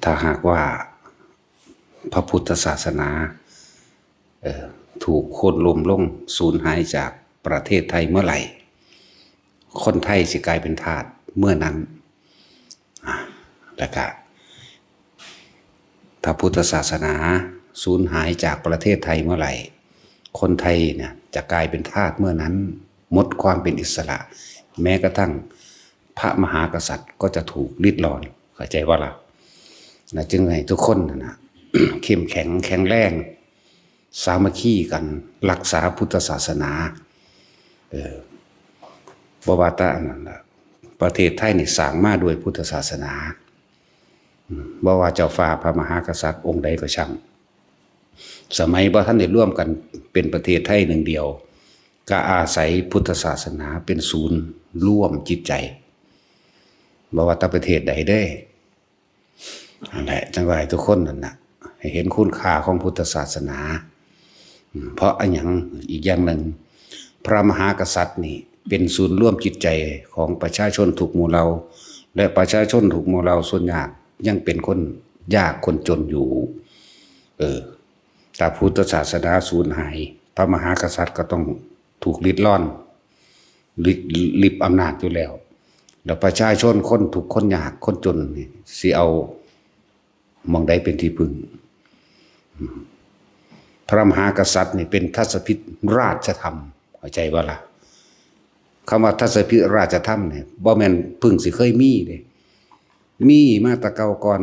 ถ้าหากว่าพระพุทธศาสนาถูกโค่นล้มลงสูญหายจากประเทศไทยเมื่อไหร่คนไทยสิกลายเป็นทาสเมื่อนั้นแล้วก็ถ้าพุทธศาสนาสูญหายจากประเทศไทยเมื่อไหร่คนไทยเนี่ยจะกลายเป็นทาสเมื่อนั้นหมดความเป็นอิสระแม้กระทั่งพระมหากษัตริย์ก็จะถูกริดรอนเข้าใจว่าล่ะนะจึงให้ทุกคนนะ เข้มแข็งแข็งแรงสามัคคีกันรักษาพุทธศาสนาบวาตะนั่นแหละประเทศไทยนี่สร้างมาด้วยพุทธศาสนาบ่ว่าเจ้าฟ้าพระมหากษัตริย์องค์ใดก็ช่างสมัยบ่ท่านได้ร่วมกันเป็นประเทศไทยหนึ่งเดียวก็อาศัยพุทธศาสนาเป็นศูนย์ร่วมจิตใจบ่ว่าแต่ประเทศใดได้นั่นแหละจังหวะทุกคนนั่นนะให้เห็นคุณค่าของพุทธศาสนาเพราะอย่างอีกอย่างหนึ่งพระมหากษัตริย์นี่เป็นศูนย์ร่วมจิตใจของประชาชนทุกหมู่เหล่าและประชาชนทุกหมู่เหล่าส่วนยากยังเป็นคนยากคนจนอยู่แต่พุทธศาสนาสูญหายพระมหากษัตริย์ก็ต้องถูกริดร่อนลิบอำนาจอยู่แล้วแล้วประชาชนคนถูกคนยากคนจนนี่สิเอามองใดเป็นที่พึ่งพระมหากษัตริย์นี่เป็นทัศพิษราชธรรมเข้าใจว่าล่ะคำว่าทัศพิษราชธรรมเนี่ยบ่แม่นพึ่งสิเคยมีเลยมีมาแต่เก่าก่อน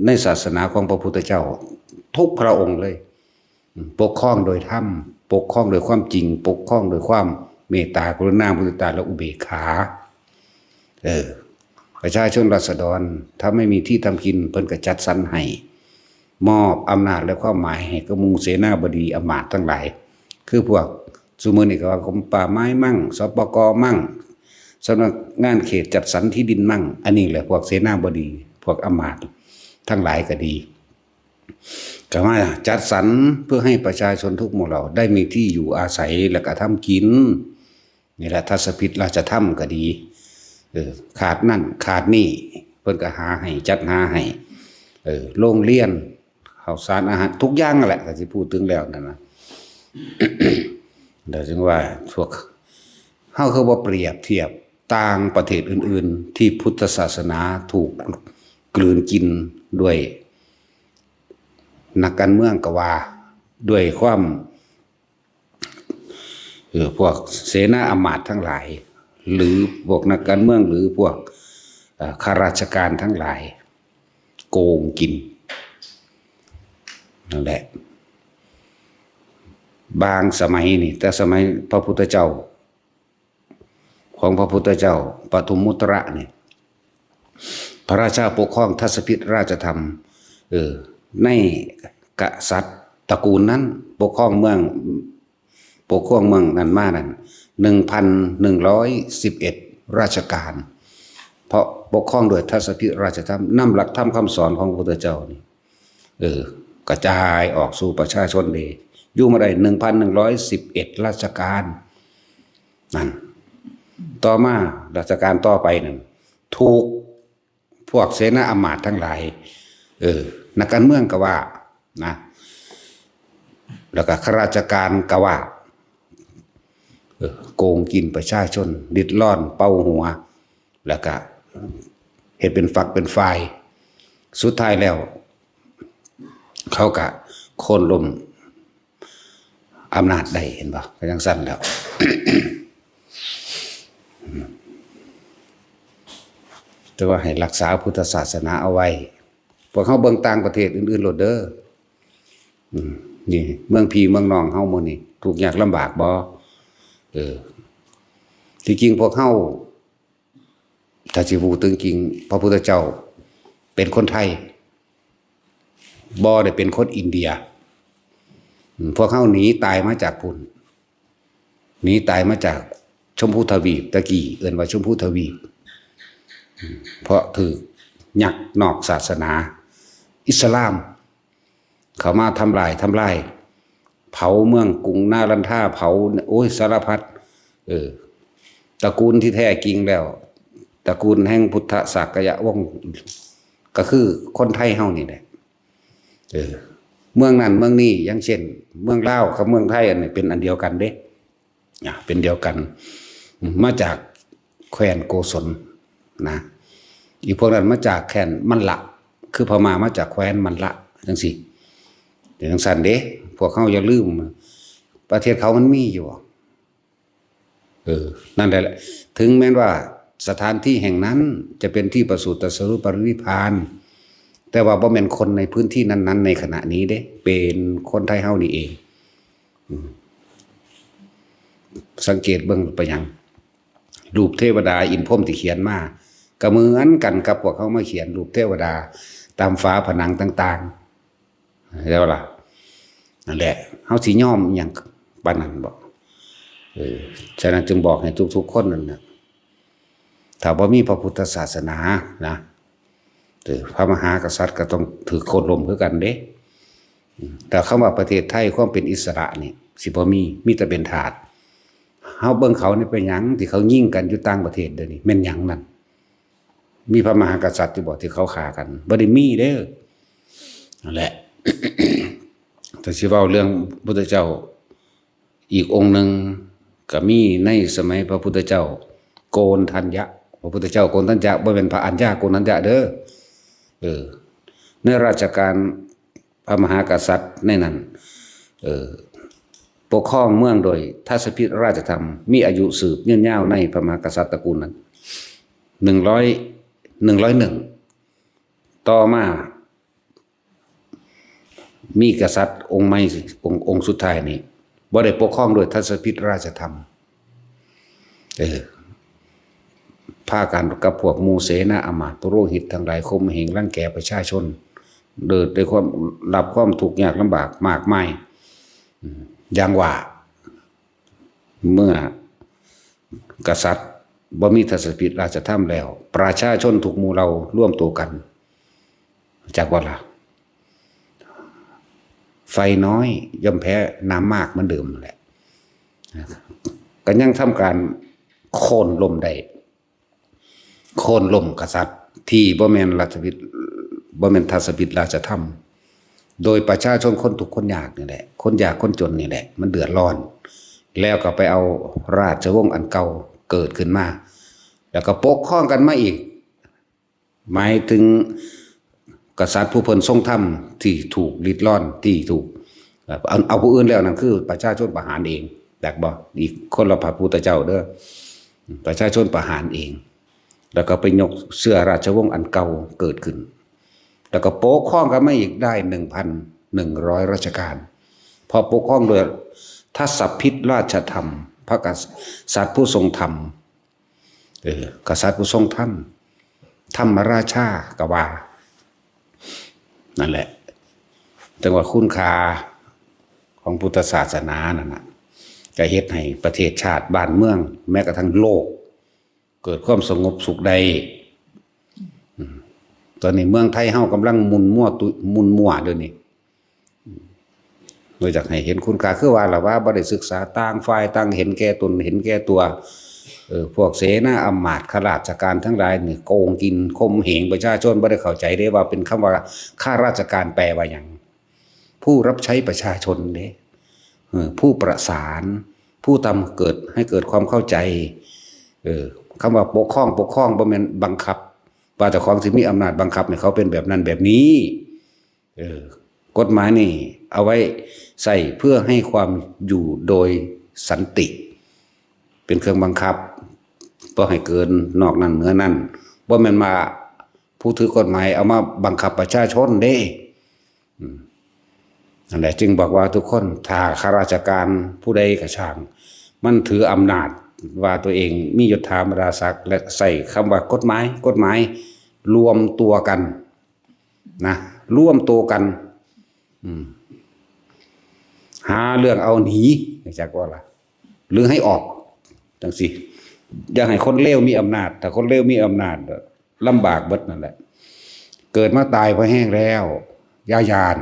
ในศาสนาของพระพุทธเจ้าทุกพระองค์เลยปกครองโดยธรรมปกครองโดยความจริงปกครองโดยความเมตตากรุณามุทิตาและอุเบกขาประชาชนราษฎรถ้าไม่มีที่ทำกินเพิ่นก็จัดสรรให้มอบอำนาจและความหมายให้กมุงเสนาบดีอำมาตย์ทั้งหลายคือพวกซุมื้อนี้ก็ว่ากรมป่าไม้มั่งสปก.มั่งสำนักงานเขตจัดสรรที่ดินมั่งอันนี้แหละพวกเสนาบดีพวกอำมาตย์ทั้งหลายก็ดีก็มาจัดสรรเพื่อให้ประชาชนทุกหมู่เหล่าได้มีที่อยู่อาศัยและก็ทำกินนี่แหละทัศพิษราชธรรมก็ดีขาดนั่นขาดนี่เพิ่นก็หาให้จัดหาให้โรงเรียนข้าวสารอาหารทุกอย่างนั่นแหละก็สิพูดถึงแล้วนั่นนะเดี๋ยวจึงว่าพวกเฮาคือบ่เปรียบเทียบต่างประเทศอื่นๆที่พุทธศาสนาถูกกลืนกินด้วยนักการเมืองก็ว่าด้วยความพวกเสนาอำมาตย์ทั้งหลายหรือพวกนักการเมืองหรือพวกข้าราชการทั้งหลายโกงกินนั่นแหละบางสมัยนี่แต่สมัยพระพุทธเจ้าของพระพุทธเจ้าปฐุมมุตระนี่พระราชาปกครองทัศพิษราชธรรมในกษัตริย์ตระกูลนั้นปกครองเมืองนั้นมานั้น1,111ราชการเพราะปกครองโดยทัศพิษราชธรรมนำหลักธรรมคำสอนของพระพุทธเจ้านี่กระจายออกสู่ประชาชนเลยอยู่มาได้1,111ราชการนั่นต่อมาราชการต่อไปนั่นถูกพวกเสนาอำมาตย์ทั้งหลายนักการเมืองก็ว่านะแล้วก็ข้าราชการก็ว่าโกงกินประชาชนดิดร่อนเป้าหัวแล้วก็เห็นเป็นฝักเป็นฝ่ายสุดท้ายแล้วเขาก็โค่นล้มอำนาจได้เห็นป่ะก็ยังสั้นแล้ว แต่ว่าให้รักษาพุทธศาสนาเอาไว้พวกเขาเบิ่งต่างประเทศอื่นๆโลดเด้อนี่เมืองพี่เมืองน้องเฮามื้อนี้ทุกข์ยากลำบากบ่ที่จริงพวกเขาถ้าสิพูดถึงจริงพระพุทธเจ้าเป็นคนไทยบ่ได้เป็นคนอินเดียพวกเขาหนีตายมาจากพุ่นหนีตายมาจากชมพูทวีปตะกี้เอิ้นว่าชมพูทวีปเพราะถือยักนอกศาสนาอิสลามเขามาทำลายเผาเมืองกรุงนารันทาเผาโอ้ยสารพัดตระกูลที่แท้จริงแล้วตระกูลแห่งพุทธสักยะวงศ์ ก็คือคนไทยเฮานี่แหละเมืองนั้นเมืองนี้อย่างเช่นเมืองลาวกับเมืองไทยอันนี้เป็นอันเดียวกันเด้เป็นเดียวกันมาจากแคว้นโกศลนะอีกพวกนั้นมาจากแคว้นมันละคือพม่ามาจากแคว้นมันละจังซี่จังซั่นเด้พวกเขาอย่าลืมประเทศเขามันมีอยู่นั่นแหละถึงแม้ว่าสถานที่แห่งนั้นจะเป็นที่ประสูติตรัสรู้ปรินิพพานแต่ว่าบ่แม่นคนในพื้นที่นั้นๆในขณะนี้เด้เป็นคนไทยเฮานี่เองสังเกตเบิ่งไปยังรูปเทวดาอินพรหมที่เขียนมาก็เหมือนกันกับพวกเขามาเขียนรูปเทวดาตามฝาผนังต่างๆแล้วล่ะนั่นแหละเฮาสิยอมหยังปานนั้นบ่ฉะนั้นจึงบอกให้ทุกๆคนนั่นน่ะถ้าบ่มีพระพุทธศาสนานะพระมหากษัตริย์ก็ต้องถือโคตรลมคือกันเด้แต่คำว่าประเทศไทยความเป็นอิสระนี่สิบ่มีแต่เป็นทาสเฮาเบิ่งเขานี่เป็นหยังที่เขายิ่งกันอยู่ต่างประเทศเดี๋ยวนี้แม่นหยังนั่นมีพระมหากษัตริย์ที่บอกที่เขาฆ่ากันบ่ได้มีเด้อนั่นแหละ แต่สิเว้าเรื่องพุทธเจ้าอีกองค์หนึ่งก็มีในสมัยพระพุทธเจ้าโกณฑัญญะพระพุทธเจ้าโกณฑัญญะบ่เป็นพระอัญญาโกณฑัญญะเด้อในราชการพระมหากษัตริย์ในนั้นปกครองเมืองโดยทัศพิธราชธรรมมีอายุสืบยืนยาวในพระมหากษัตริย์ตระกูลนั้น101ต่อมามีกษัตริย์องค์ใหม่องค์สุดท้ายนี่บ่ได้ปกครองโดยทัศพิธราชธรรมพากันกับพวกมูเสนาอมาตย์ปุโรหิตทั้งหลายข่มเหงรังแกประชาชนเดินด้วยความรับความทุกข์ยากลำบากมากมายอย่างว่าเมื่อกษัตริย์บ่มีทัศพิธราชธรรมแล้วประชาชนทุกหมู่เราร่วมตัวกันจากว่าล่ะไฟน้อยย่อมแพ้น้ำมากเหมือนเดิมแหละก็ยังทำการโค่นล้มได้โค่นล้มกษัตริย์ที่บ่แม่นทัศพิธราชธรรมโดยประชาชนคนทุกข์คนยากนี่แหละคนยากคนจนนี่แหละมันเดือดร้อนแล้วก็ไปเอาราชวงศ์อันเก่าเกิดขึ้นมาแล้วก็ปกครองกันมาอีกหมายถึงกษัตริย์ผู้เพิ่นทรงธรรมที่ถูกริดร่อนที่ถูกเอาผู้อื่นแล้วนั่นคือประชาชนประหารเองแตกบ่อีกคนละพระพุทธเจ้าเด้อประชาชนประหารเองแล้วก็ไปยกเสื้อราชวงศ์อันเก่าเกิดขึ้นแล้วก็ปกครองกันมาอีกได้ 1,100 ราชการพอปกครองโดยทัศพิธราชธรรมพระกษัตริย์ผู้ทรงธรรมกษัตริย์ผู้ทรงธรรมธรรมราชากว่านั่นแหละจังหวะคุณค่าของพุทธศาสนานั่นน่ะจะเฮ็ดให้ประเทศชาติบ้านเมืองแม้กระทั่งโลกเกิดความสงบสุขได้ตอนนี้เมืองไทยเฮากำลังมุนมั่วเดี๋ยวนี้โดยจากให้เห็นคุณค่าคือว่าล่ะว่าบ่ได้ศึกษาต่างฝ่ายต่างเห็นแก่ตนเห็นแก่ตัวพวกเสนาอำมาตย์ข้าราชการทั้งหลายนี่โกงกินข่มเหงประชาชนบ่ได้เข้าใจได้ว่าเป็นคำว่าข้าราชการแปลว่าหยังผู้รับใช้ประชาชนเด้ผู้ประสานผู้ทำเกิดให้เกิดความเข้าใจคำว่าปกครองบ่แม่นบังคับว่าเจ้าของสิมีอำนาจบังคับให้เขาเป็นแบบนั้นแบบนี้กฎหมายนี่เอาไว้ใส่เพื่อให้ความอยู่โดยสันติเป็นเครื่องบังคับบ่ให้เกินนอกนั้นเหนือนั้นบ่แม่นมาผู้ถือกฎหมายเอามาบังคับประชาชนเด้นั่นแหละจึงบอกว่าทุกคนถ้าข้าราชการผู้ใดก็ช่างมันถืออำนาจว่าตัวเองมียศถาบรรดาศักดิ์และใส่คำว่ากฎหมายรวมตัวกันนะร่วมตัวกันหาเรื่องเอาหนีจากว่าล่ะหรือให้ออกจังสิอยากให้คนเลวมีอำนาจถ้าคนเลวมีอำนาจลำบากเบิดนั่นแหละเกิดมาตายพอแห้งแล้วยาน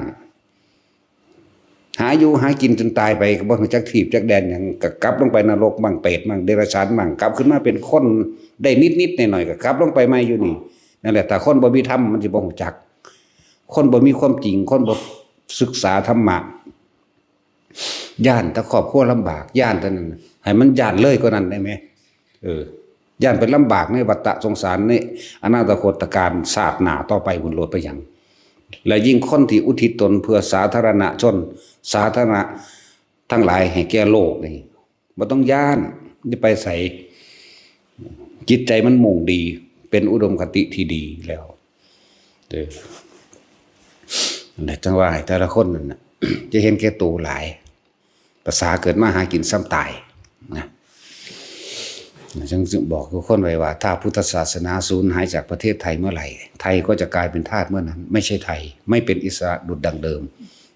หาอยู่หากินจนตายไปก็บ่รู้จักถีบจักแดนหยังก็กลับลงไปนรกมั่งเปรตมั่งเดรัจฉานมั่งกลับขึ้นมาเป็นคนได้นิดๆหน่อยๆก็กลับลงไปใหม่อยู่นี่ นั่นแหละแต่คนบ่มีธรรมมันสิบ่รู้จักคนบ่มีความจริงคนบ่ศึกษาธรรมะย่านถ้าครอบครัวลำบากย่านเท่านั้นให้มันย่านเลยกว่านั้นได้ไหมย่านเป็นลำบากในวัฏสงสารในอนาคตการศาสนาต่อไปบุญโลดไปอย่างและยิ่งคนที่อุทิศตนเพื่อสาธารณชนสาธารณะทั้งหลายให้แก่โลกนี่บ่ต้องย่านจะไปใส่จิตใจมันมุ่งดีเป็นอุดมคติที่ดีแล้วแต่จังว่าแต่ละคนนั่นนะจะเห็นแก่ตัวหลายภาษาเกิดมาหากินซ้ำตายนะจึงบอกทุกคนไว้ว่าถ้าพุทธศาสนาสูญหายจากประเทศไทยเมื่อไหร่ไทยก็จะกลายเป็นทาสเมื่อนั้นไม่ใช่ไทยไม่เป็นอิสระดุจดังเดิม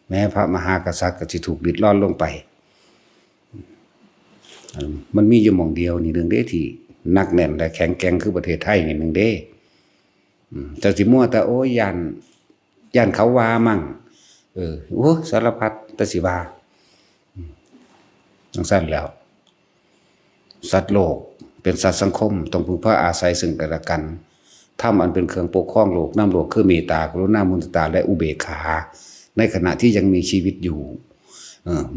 แม้พระมหากษัตริย์ก็จะถูกดิดร่อนลงไปมันมีอยู่หม่องเดียวนี่หนึ่งเด้ที่นักแน่นและแข็งแกร่งคือประเทศไทยนี่หนึ่งเด้แต่สิมั่วแต่โอ้ยย่านเขาว่ามั่งโอ้สารพัดแต่สิว่าจังสั้นแล้วสัตว์โลกเป็นสัตว์สังคมต้องพึ่งพาอาศัยซึ่งกันและกันถ้ามันเป็นเครื่องปกครองโลกน้ำโลกคือเมตตากรุณามุทิตาและอุเบกขาในขณะที่ยังมีชีวิตอยู่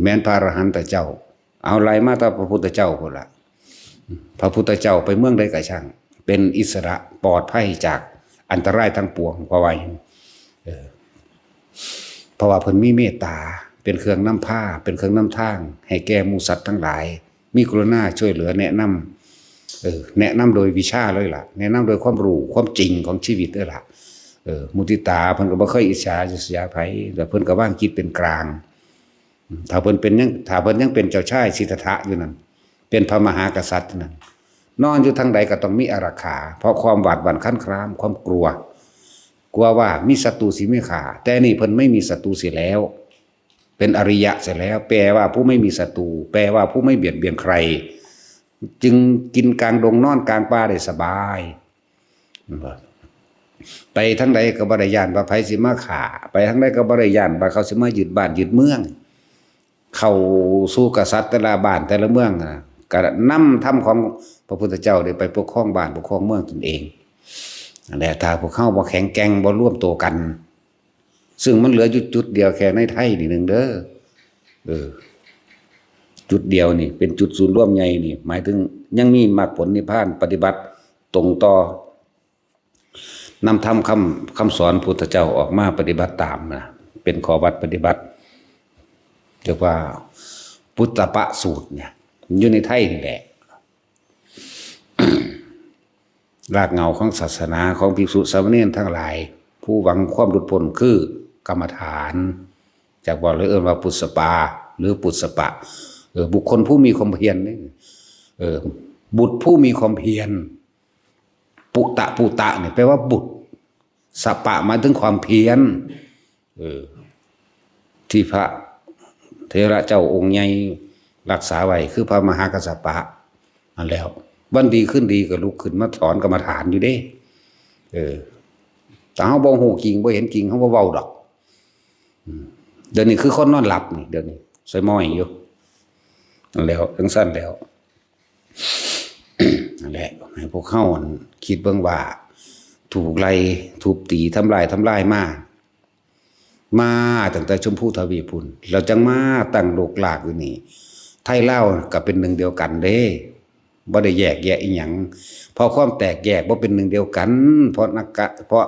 แม้นพระอรหันต์เจ้าเอาไรมาต่อพระพุทธเจ้าคนละพระพุทธเจ้าไปเมืองใดก็ช่างเป็นอิสระปลอดภัยจากอันตรายทั้งปวงเพราะว่าเพิ่นมีเมตตาเป็นเครื่องนำผ้าเป็นเครื่องนำทางให้แก่หมู่สัตว์ทั้งหลายมีกรุณาช่วยเหลือแนะนำโดยวิชาเลยล่ะแนะนำโดยความรู้ความจริงของชีวิตด้วยล่ะมุทิตาเพิ่นก็บ่เคยอิจฉาริษยาไผแต่เพิ่นก็วางจิตเป็นกลางถ้าเพิ่นยังเป็นเจ้าชายสิทธัตถะอยู่นั่นเป็นพระมหากษัตริย์นั่นนอนอยู่ทางใดก็ต้องมีอารักขาเพราะความหวาดหวั่นคันครามความกลัวว่ามีศัตรูสิไม่ขาแต่นี่เพิ่นไม่มีศัตรูเสียแล้วเป็นอริยะเสียแล้วแปลว่าผู้ไม่มีศัตรูแปลว่าผู้ไม่เบียดเบียนใครจึงกินกลางดงนอนกลางป่าได้สบายไปทั้งใดก็บ่ได้ย่านว่าไผสิมาฆ่าไปทั้งใดก็บ่ได้ย่านว่าเขาสิมายึดบ้านยึดเมืองเข้าสู่กษัตริย์แต่ละบ้านแต่ละเมืองก็นำธรรมของพระพุทธเจ้าได้ไปปกครองบ้านปกครองเมืองตนเองแต่ถ้าพวกเขาบ่แข็งแกร่งบ่ร่วมตัวกันซึ่งมันเหลือจุดเดียวแค่ในไทยนี่นึงเด้อจุดเดียวนี่เป็นจุดศูนย์ร่วมใหญ่นี่หมายถึงยังมีมรรคผลนิพพานปฏิบัติตรงต่อนำธรรมคำสอนพุทธเจ้าออกมาปฏิบัติตามนะเป็นข้อวัดปฏิบัติเรียกว่าปุตตปะสูตรเนี่ยอยู่ในไทยนี่แหละ รากเหง้าของศาสนาของภิกษุสามเณรทั้งหลายผู้หวังความหลุดพ้นคือกรรมฐานจากบอกเลยว่าปุสปาหรือปุสปะบุคคลผู้มีความเพียรนี่บุตรผู้มีความเพียรปุตะเนี่ยแปลว่าบุตรสปะหมายถึงความเพียรที่พระเทระเจ้าองค์ใหญ่รักษาไว้คือพระมหากัสสปะนั่นแล้ววันดีขึ้นดีก็ลุกขึ้นมาถอนกรรมฐานอยู่เด้แต่เฮาบ่ฮู้จริงบ่เห็นจริงเฮาบ่เว้าดอกเดี๋ยวนี้คือคนนอนหลับนี่เดี๋ยวนี้ใส่ม้อยอยู่นั่นแล้วจังซั่นแล้วนั่นแหละให้พวกเฮาคิดเบิ่งว่าถูกไล่ถูกตีทำลายมาตั้งแต่ชมพูทวีพุ่นเราจังมาตั้งโลกลากอยู่นี่ไทยลาวก็เป็นหนึ่งเดียวกันเด้บ่ได้แยกแยะอีหยังเพราะความแตกแยกบ่เป็นหนึ่งเดียวกันเพราะ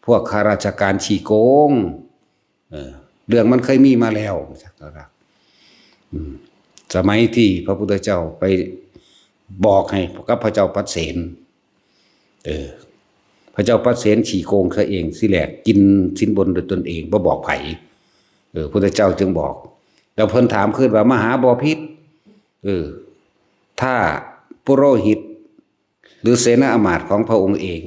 พวกข้าราชการฉี่โกงเรื่องมันเคยมีมาแล้วนะครับสมัยที่พระพุทธเจ้าไปบอกให้กับพระเจ้าปัสเสนพระเจ้าปัสเสนฉี่โกงซะเองสิแหลกกินสินบนโดยตนเองบ่บอกไผพุทธเจ้าจึงบอกแล้วเพิ่นถามขึ้นว่ามหาบพิตรถ้าปุโรหิตหรือเสนาอมาตย์ของพระองค์เอง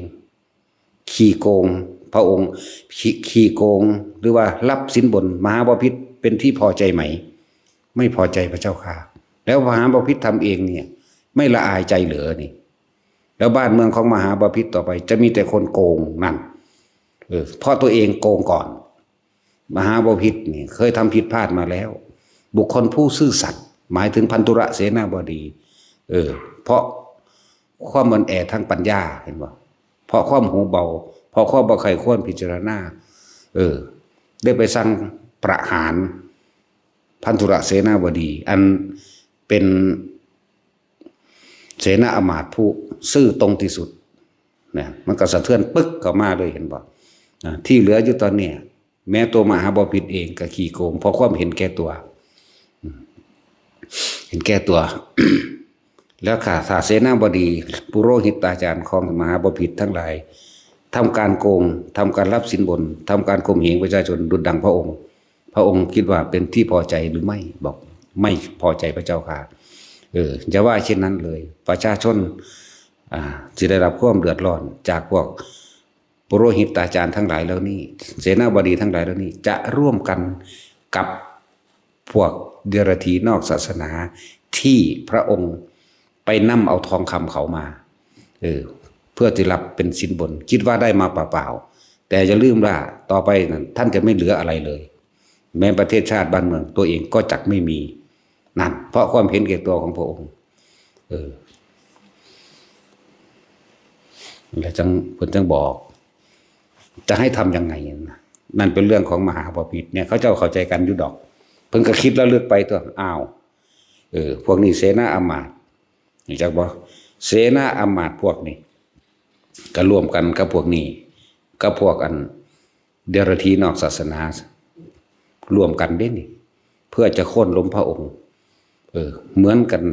ขี้โกงพระองค์ขี้โกงหรือว่ารับสินบนมหาบพิตรเป็นที่พอใจไหมไม่พอใจพระเจ้าค่ะแล้วมหาบพิตรทำเองเนี่ยไม่ละอายใจเหลือนี่แล้วบ้านเมืองของมหาบพิตรต่อไปจะมีแต่คนโกงนั่นเพราะตัวเองโกงก่อนมหาบพิตรนี่เคยทำผิดพลาดมาแล้วบุคคลผู้ซื่อสัตย์หมายถึงพันธุระเสนาบดีเพราะความอ่อนแอทางปัญญาเห็นบ่ เพราะความหูเบาเพราะความบ่ใครควรพิจารณาได้ไปสั่งประหารพันธุระเสนาบดีอันเป็นเสนาอมาตย์ผู้ซื่อตรงที่สุดเนี่ยมันก็สะเทือนปึ๊กเข้ามาเลยเห็นบ่ที่เหลืออยู่ตอนเนี้ยแม้ตัวมหาบพิตรเองก็ขี้โกงเพราะความเห็นแก่ตัวเห็นแก่ตัว แล้วข้าทาสเสนาบดีปุโรหิตอาจารย์ของมหาบพิตรทั้งหลายทำการโกงทำการรับสินบนทำการข่มเหงประชาชนดุจดังพระองค์คิดว่าเป็นที่พอใจหรือไม่บอกไม่พอใจพระเจ้าค่ะจะว่าเช่นนั้นเลยประชาชนจะได้รับความเดือดร้อนจากพวกปุโรหิตอาจารย์ทั้งหลายแล้วนี่เสนาบดีทั้งหลายแล้วนี่จะร่วมกันกับพวกเดรัจฉีนอกศาสนาที่พระองค์ไปนำเอาทองคำเขามาเพื่อที่รับเป็นสินบนคิดว่าได้มาเปล่าๆแต่อย่าลืมว่าต่อไปนั้นท่านจะไม่เหลืออะไรเลยแม้ประเทศชาติบ้านเมืองตัวเองก็จักไม่มีนั่นเพราะความเห็นแก่ตัวของพระองค์แล้วเพิ่นจังบอกจะให้ทำยังไงนั่นเป็นเรื่องของมหาบพิตรเนี่ยเขาเจ้าเข้าใจกันอยู่ดอกเพิ่งก็คิดแล้วเลือกไปตัวอ้าวพวกนี้เสนาอมาตย์จักบ่เสนาอมาตย์พวกนี้ก็ร่วมกันกับพวกนี้กับพวกอันเดรัจฉีนอกศาสนาร่วมกันได้นี่เพื่อจะโค่นล้มพระองค์เหมือนกัน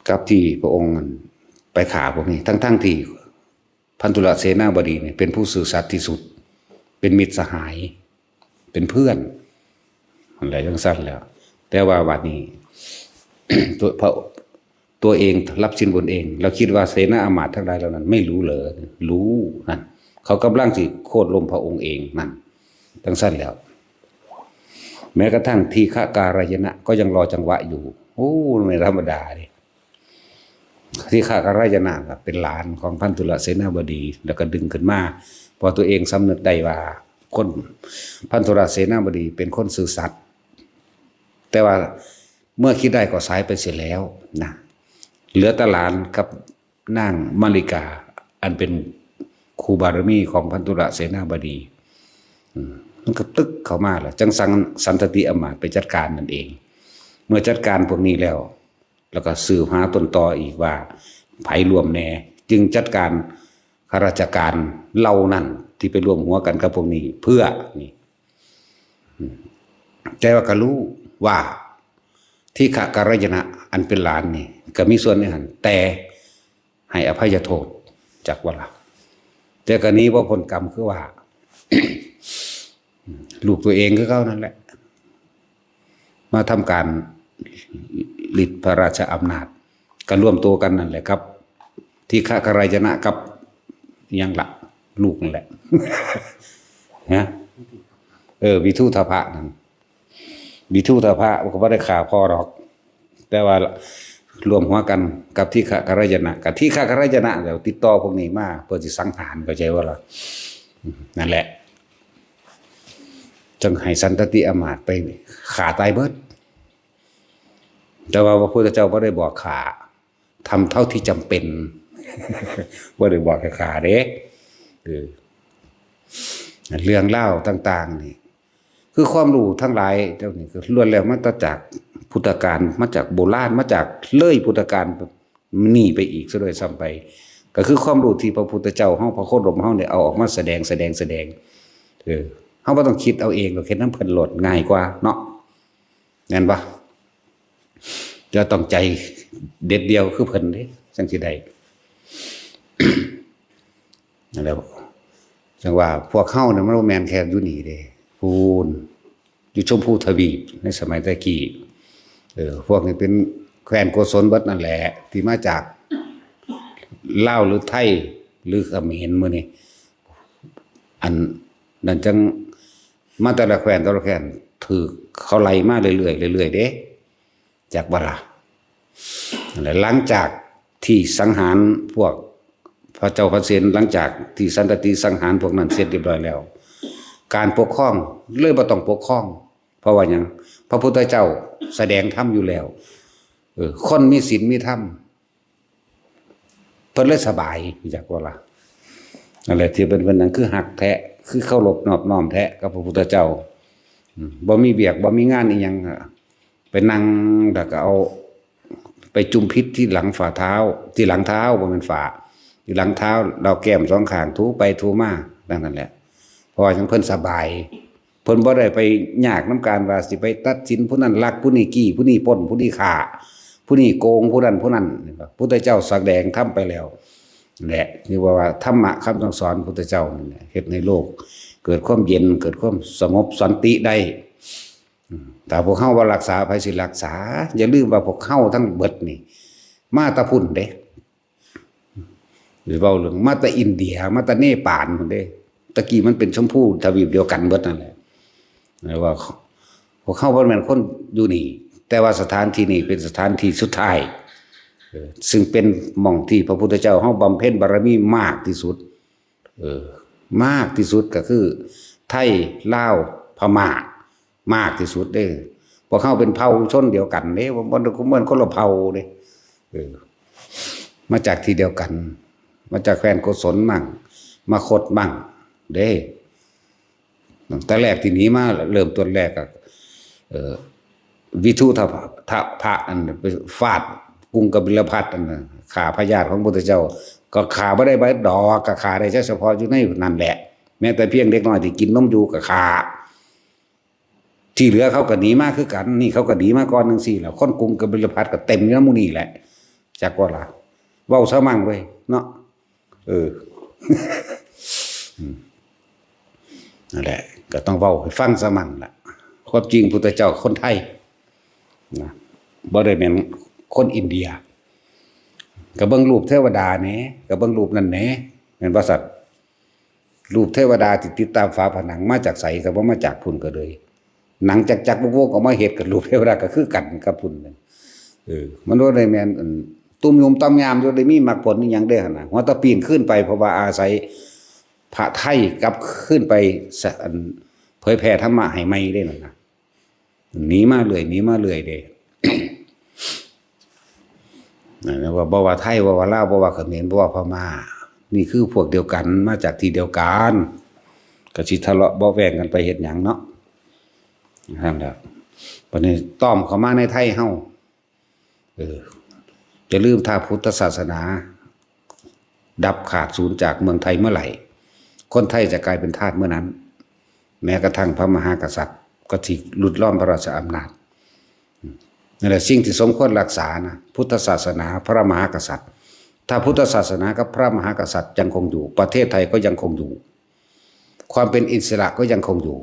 กับที่พระองค์ไปฆ่าพวกนี้ทั้งที่พันธุระเสนาบดีเนี่ยเป็นผู้ซื่อสัตย์ที่สุดเป็นมิตรสหายเป็นเพื่อนอะไรทั้งสั้นแล้วแต่ว่าวันนี้ ตัวเองรับสินบนเองเราคิดว่าเสนาอมาตย์ทั้งหลายเหล่านั้นไม่รู้เลยรู้นั่นเขากำลังสิโค่นล้มพระองค์เองนั่นทั้งสั้นแล้วแม้กระทั่งทีฆะการายณะก็ยังรอจังหวะอยู่โอ้ไม่ธรรมดาดิทีฆะการายณะเป็นหลานของพันธุระเสนาบดีแล้วก็ดึงขึ้นมาพอตัวเองสำนึกได้ว่าคนพันธุระเสนาบดีเป็นคนซื่อสัตย์แต่ว่าเมื่อคิดได้ก็สายไปเสียแล้วนะเหลือแต่หลานกับนางมาริกาอันเป็นครูบารมีของพันธุระเสนาบดีมันก็ตึกเข้ามาล่ะจังสั่งสันตติอมาตย์ไปจัดการนั่นเองเมื่อจัดการพวกนี้แล้วก็สืบหาต้นตออีกว่าไผร่วมแน่จึงจัดการข้าราชการเหล่านั้นที่ไปร่วมหัวกันกับพวกนี้เพื่อนี่แต่ว่าก็รู้ว่าที่ขะการยนะอันเป็นหลานนี่ก็มีส่วนในหันแต่ให้อภัยโทษจากว่าละแต่กรณีว่าผลกรรมคือว่า ลูกตัวเองก็เขานั่นแหละมาทำการฤทธิพระราชอำนาจก็ร่วมตัวกันนั่นแหละครับที่ขะการยนะกับยังหลักลูกนั่นแหละ นะวิทุธพะนั่นวิทุธพะก็ไม่ได้ข่าพ่อหรอกแต่ว่ารวมหัวกันกับที่ขะการยนะกับที่ขะการยนะเดี๋ยวติดต่อพวกนี้มาเพื่อจะสังหารเข้าใจว่าล่ะนั่นแหละจังให้สันตติอมาตย์ไปฆ่าตายเบิดแต่ว่าพระพุทธเจ้าก็ได้บอกฆ่าทำเท่าที่จำเป็นว่าได้บอกให้ฆ่าเด้เรื่องเล่าต่างๆนี่คือความรู้ทั้งหลายเจ้านี่คือล้วนแล้วมาจากพุทธกาลมาจากโบราณมาจากเลยพุทธกาลนี่ไปอีกซะด้วยซ้ำไปก็คือความรู้ที่พระพุทธเจ้าเฮาพระโคดมเฮาเนี่ยเอาออกมาแสดงเฮาบ่ต้องคิดเอาเองหรอกเฮ็ดนำเพิ่นโหลดง่ายกว่าเนาะแม่นบ่จะต้องใจเด็ดเดียวคือเพิ่นเด้จังสิได้นั่นแหละจังว่าพวกเฮาเนี่ยมันบ่แม่นแค่อยู่นี่เด้พูนอยู่ชมพูทวีปในสมัยตะกี้พวกนี้เป็นแคว้นโกศลเบิดนั่นแหละที่มาจากลาวหรือไทยหรือเขมรมื้อนี้อันนั้นจังมาแต่ละแคว้นถือเขาไล่มาเรื่อยๆเด้จากบ่ล่ะนั่นแหละหลังจากที่สังหารพวกพระเจ้าพระเสนหลังจากที่สันตติสังหารพวกนั้นเสร็จเรียบร้อยแล้วการปกครองเลยบ่ต้องปกครองเพราะว่าหยังพระพุทธเจ้าแสดงธรรมอยู่แล้วคนมีศีลมีธรรม เพิ่นเลยสบายอยากว่าล่ะอะไรที่เป็นนั้นคือหักแท้คือเคารพนอบน้อมแท้กับพระพุทธเจ้าบ่มีเบียกบ่มีงานอีหยังไปนั่งแล้วก็เอาไปจุ่มพิษที่หลังฝ่าเท้าที่หลังเท้าบ่แม่นฝ่าที่หลังเท้าเราแก้มสองข้างถูไปถูมาดังนั้นแหละเพราะว่าจังเพิ่นสบายเพิ่นบ่ได้ไปยากนำการว่าสิไปตัดสินผู้นั้นลักผู้นี้กี้ผู้นี้ปล้นผู้นี้ฆ่าผู้นี้โกงผู้นั้นพุทธเจ้าแสดงทำไปแล้วแหละนี่ว่าธรรมะคำสอนพุทธเจ้านี่เฮ็ดในโลกเกิดความเย็นเกิดความสงบสันติได้แต่พวกเฮาบ่รักษาไผสิรักษาอย่าลืมว่าพวกเฮาทั้งเบิดนี่มาแตะพุ่นเด้หรือเว้าเรื่องมาแตะอินเดียมาแตะเนปาลพุ่นเด้ตะกี้มันเป็นชมพูทวีปเดียวกันเบิดนั่นแหละว่าพวกเฮาบ่แม่นคนอยู่นี่แต่ว่าสถานที่นี้เป็นสถานที่สุดท้ายซึ่งเป็นหม่องที่พระพุทธเจ้าเฮาบำเพ็ญบารมีมากที่สุดมากที่สุดก็คือไทยลาวพม่ามากที่สุดเด้พวกเฮาเป็นเผ่าชนเดียวกันเด้บ่เหมือนคนละเผ่าเด้มาจากที่เดียวกันมาจากแคว้นโกศลมั่งมาคดมั่งเด้แต่แรกที่หนีมาเริ่มต้นแรกก็วิทุทพะอันไปฟาดกรุงกบิลพัสอันฆ่าพญาติของพระพุทธเจ้าก็ฆ่าบ่ได้ใบดอกก็ฆ่าได้เฉพาะอยู่ในนั่นแหละแม้แต่เพียงเด็กน้อยที่กินนมอยู่ก็ฆ่าที่เหลือเขาก็หนีมาคือกันนี่เขาก็หนีมาก่อนจังซี่แล้วคนกรุงกบิลพัสก็เต็มอยู่นำหมู่นี้แหละจักว่าล่ะเว้าซะมั่งเว้ยเนาะนั่นแหละก็ต้องเว้าให้ฟังซะมั่งล่ะความจริงพุทธเจ้าคนไทยนะบ่ได้แม่นคนอินเดียก็เบิ่งรูปเทวดาแหน่ก็เบิ่งรูปนั่นแหน่แม่นบ่สัตว์รูปเทวดาที่ติดตามฝาผนังมาจากไสก็บ่มาจากพุ่นก็เลยหนังจักๆวกๆออกมาเฮ็ดกับรูปเทวดาก็คือกันกับพุ่นมันบ่ได้แม่นตุ้มยุมต้อมยามอยู่ได้มีมรรคผลอีหยังเด้อหั่นน่ะหัวตะปีนขึ้นไปเพราะว่าอาศัยพระไทยกลับขึ้นไปเผยแผ่ธรรมะให้ใหม่ได้นั่นน่ะหนีมาเรื่อยเด้ นั่นว่าบ่ว่าไทยว่าลาวบ่ว่าเขมรบ่ว่าพม่านี่คือพวกเดียวกันมาจากที่เดียวกันก็สิทะเลาะเบาะแว้งกันไปเฮ็ดหยังเนาะนั่นแหละบัดนี้ต้อมเข้ามาในไทยเฮาจะลืมถ้าพุทธศาสนาดับขาดสูญจากเมืองไทยเมื่อไหร่คนไทยจะกลายเป็นทาสเมื่อนั้นแม้กระทั่งพระมหากษัตริย์ก็ที่หลุดล่อมพระราชอำนาจนั่นแหละสิ่งที่สมควรรักษานะพุทธศาสนาพระมหากษัตริย์ถ้าพุทธศาสนากับพระมหากษัตริย์ยังคงอยู่ประเทศไทยก็ยังคงอยู่ความเป็นอิสระก็ยังคงอยู่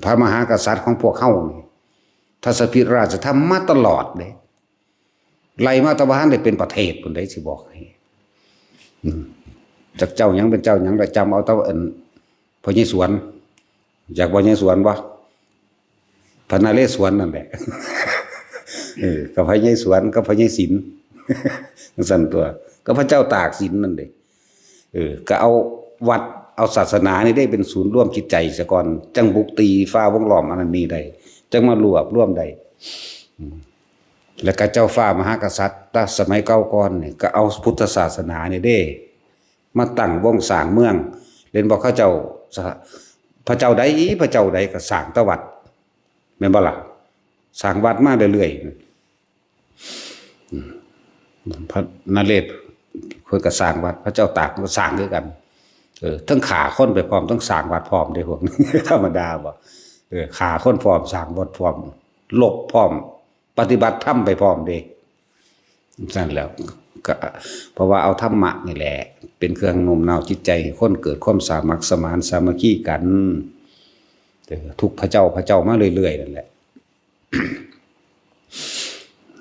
พระมหากษัตริย์ของพวกเฮานี่ทศพิราชธรรมมาตลอดเลยไล่มาตะวันได้เป็นประเทศพุ่นได้สิบอกให้จากเจ้าหยังเป็นเจ้าหยังได้จำเอาตะวันพญสวนอยากพญสวนบ่พระนเรศวรนั่นแหละกับพญสวนกับพญศิลป์สั่นตัวก็พระเจ้าตากสินนั่นเด้ก็เอาวัดเอาศาสนานี่ได้เป็นศูนย์ร่วมจิตใจซะก่อนจังบุกตีฟ้าวงล้อมอันนั้นนี้ได้จังมารวบร่วมได้แล้วก็เจ้าฟ้ามหากษัตริย์ตั้งสมัยเก่าก่อนนี่ก็เอาพุทธศาสนานี่ได้มาตั้งวงสร้างเมืองเล่นบอกเขาเจ้าพระเจ้าใดก็สร้างตะวัดแม่นบ่ล่ะสร้างวัดมาเรื่อยๆพระนเรศเพิ่นก็สร้างวัดพระเจ้าตากก็สร้างด้วยกันทั้งขาคนไปพร้อมทั้งสร้างวัดพร้อมได้พวกนี้ธรรมดาบ่ขาคนพร้อมสร้างวัดพร้อมลบพร้อมปฏิบัติธรรมไปพร้อมเด้นั่นแล้วก็เพราะว่าเอาธรรมะนี่แหละเป็นเครื่องโน้มน้าวจิตใจให้คนเกิดความสามัคคีสมานสามัคคีกันทุกพระเจ้ามาเรื่อยๆนั่นแหละ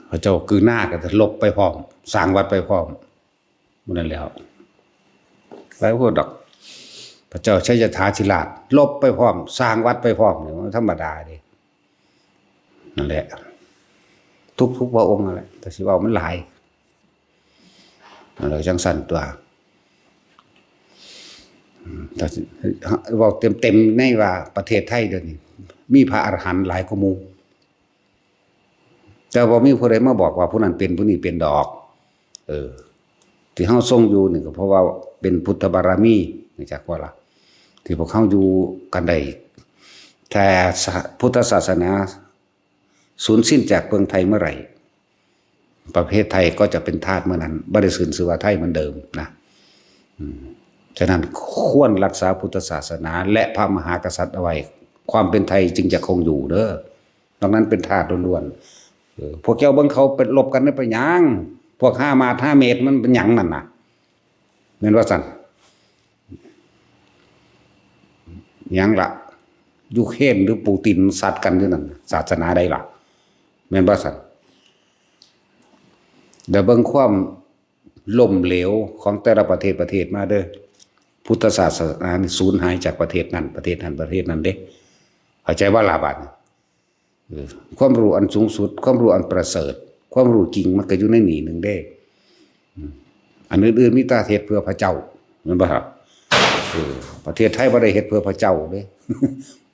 พระเจ้าคือหน้าก็จะลบไปพร้อมสร้างวัดไปพร้อมนั่นแล้วไปพูดดอกพระเจ้าชัยธาธิราชลบไปพร้อมสร้างวัดไปพร้อมเนี่ยมันธรรมดาดินั่นแหละทุกพระองค์นั่นแหละแต่สิว่ามันหลายเราจังสั่นตัวแต่บอกเต็มในว่าประเทศไทยเดี๋ยวนี้มีพระอรหันต์หลายกว่าหมู่แต่บ่มีผู้ใดมาบอกว่าผู้นั้นเป็นผู้นี้เป็นดอก ที่เฮาทรงอยู่นี่ก็เพราะว่าเป็นพุทธบารมีนี่จักว่าล่ะที่พวกเขาอยู่กันได้แต่พุทธศาสนาสูญสิ้นจากเมืองไทยเมื่อไหร่ประเทศไทยก็จะเป็นทาสเมื่อนั้นบ่ได้สูญเสียไทยเหมือนเดิมนะฉะนั้นควรรักษาพุทธศาสนาและพระมหากษัตริย์เอาไว้ความเป็นไทยจึงจะคงอยู่เด้อตรงนั้นเป็นทาสล้วนๆพวกเจ้าเบิ่งเขาเป็นลบกันได้ไปหยังพวก5 มาตร 5 เมตรมันเป็นหยังนั่นน่ะแม่นว่าซั่นหยังล่ะยูเครนหรือปูตินสัตว์กันอยู่นั่นศาสนาใดล่ะแม่นว่าซั่นเดี๋ยวเบิ่งความล่มเหลวของแต่ละประเทศมาเด้อพุทธศาสนานี่สูญหายจากประเทศนั้นประเทศนั้นเด้เข้าใจว่าลาบาดความรู้อันสูงสุดความรู้อันประเสริฐความรู้จริงมันก็อยู่ในนี่หนึ่งเด้อันอื่นๆมีตาเทศเพื่อพระเจ้าแม่นบ่ครับประเทศไทยบ่ได้เฮ็ดเพื่อพระเจ้าเด้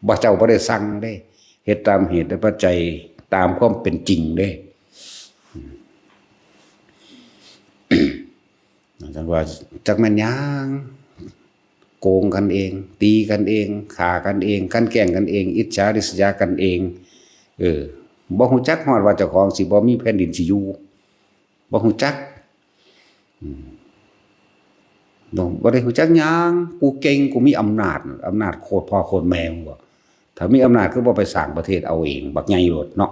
บ่เจ้าบ่ได้สั่งเด้เฮ็ดตามเหตุและปัจจัยตามความเป็นจริงเด้จังว่าจักแม่นหยังโกงกันเองตีกันเองฆ่ากันเองกันแกล้งกันเองอิจฉาริษยากันเองบ่ฮู้จักฮอดว่าเจ้าของสิบ่มีแผ่นดินสิอยู่บ่ฮู้จักบ่ได้ฮู้จักหยังกูเก่งกูมีอำนาจโคตรพ่อโคตรแม่บ่ถ้ามีอำนาจคือบ่ไปสร้างประเทศเอาเองบักใหญ่โลดเนาะ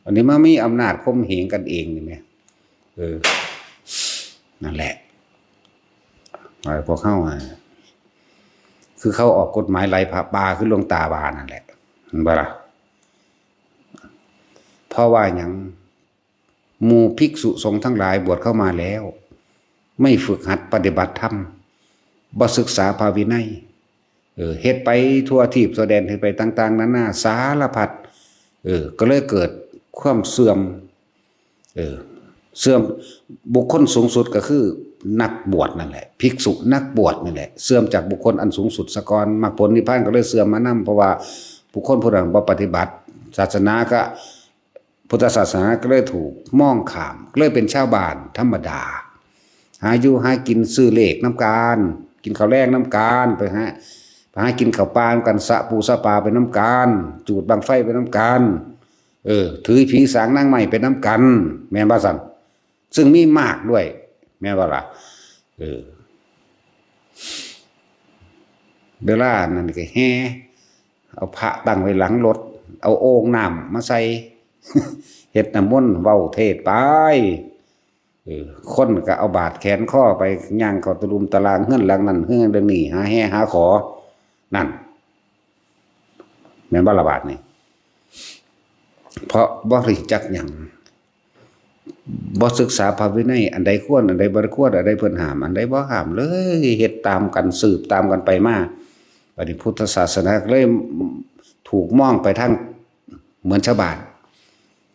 อันนี้มามีอำนาจข่มเหงกันเองนี่แหมนั่นแหละพวกเขาคือเขาออกกฎหมายไล่พระป่าคือหลวงตาบานั่นแหละเห็นบ่ล่ะเพราะว่าหยังหมู่ภิกษุสงฆ์ทั้งหลายบวชเข้ามาแล้วไม่ฝึกหัดปฏิบัติธรรมบ่ศึกษาภาวินัยเฮ็ดไปทั่วทิพย์ทั่วแดนเฮ็ดไปต่างๆนานาสารพัดก็เลยเกิดความเสื่อมบุคคลสูงสุดก็คือนักบวชนั่นแหละภิกษุนักบวชนั่นแหละเสื่อมจากบุคคลอันสูงสุดซะก่อนมรรคผลนิพพานก็เลยเสื่อมมานำเพราะว่าบุคคลผู้นั้นบ่ปฏิบัติศาสนาก็พุทธศาสนาก็เลยถูกมองข้ามก็เลยเป็นชาวบ้านธรรมดาหาอยู่หากินซื้อเลขน้ำการกินข้าวแลกน้ำการไปหากินข้าวปลากันสะปูสะปาไปน้ำการจูดบังไฟไปน้ำการถือผีสางนางใหม่ไปน้ำกันแม่นบ่ซั่นซึ่งมีมากด้วยแม่นบ่ล่ะเวลานั่นก็แห่เอาพระตั้งไว้หลังรถเอาโอ่งน้ำมาใส่เฮ็ดน้ำมนต์เว้าเทศไปคนก็เอาบาดแขนข้อไปย่างเข้าตะลุมตะลางเฮือนหลังนั้นเฮือนเรื่องนี้หาแห่หาขอนั่นแม่นบ่ละบาดนี่เพราะบ่รู้จักหยังบ่ศึกษาพระวินัยอันใดควรอันใดบ่ควรอันใดเพิ่นห้ามอันใดบ่ห้ามเลยเฮ็ดตามกันสืบตามกันไปมาบัดนี้พุทธศาสนาเลยถูกมองไปทางเหมือนชาวบ้าน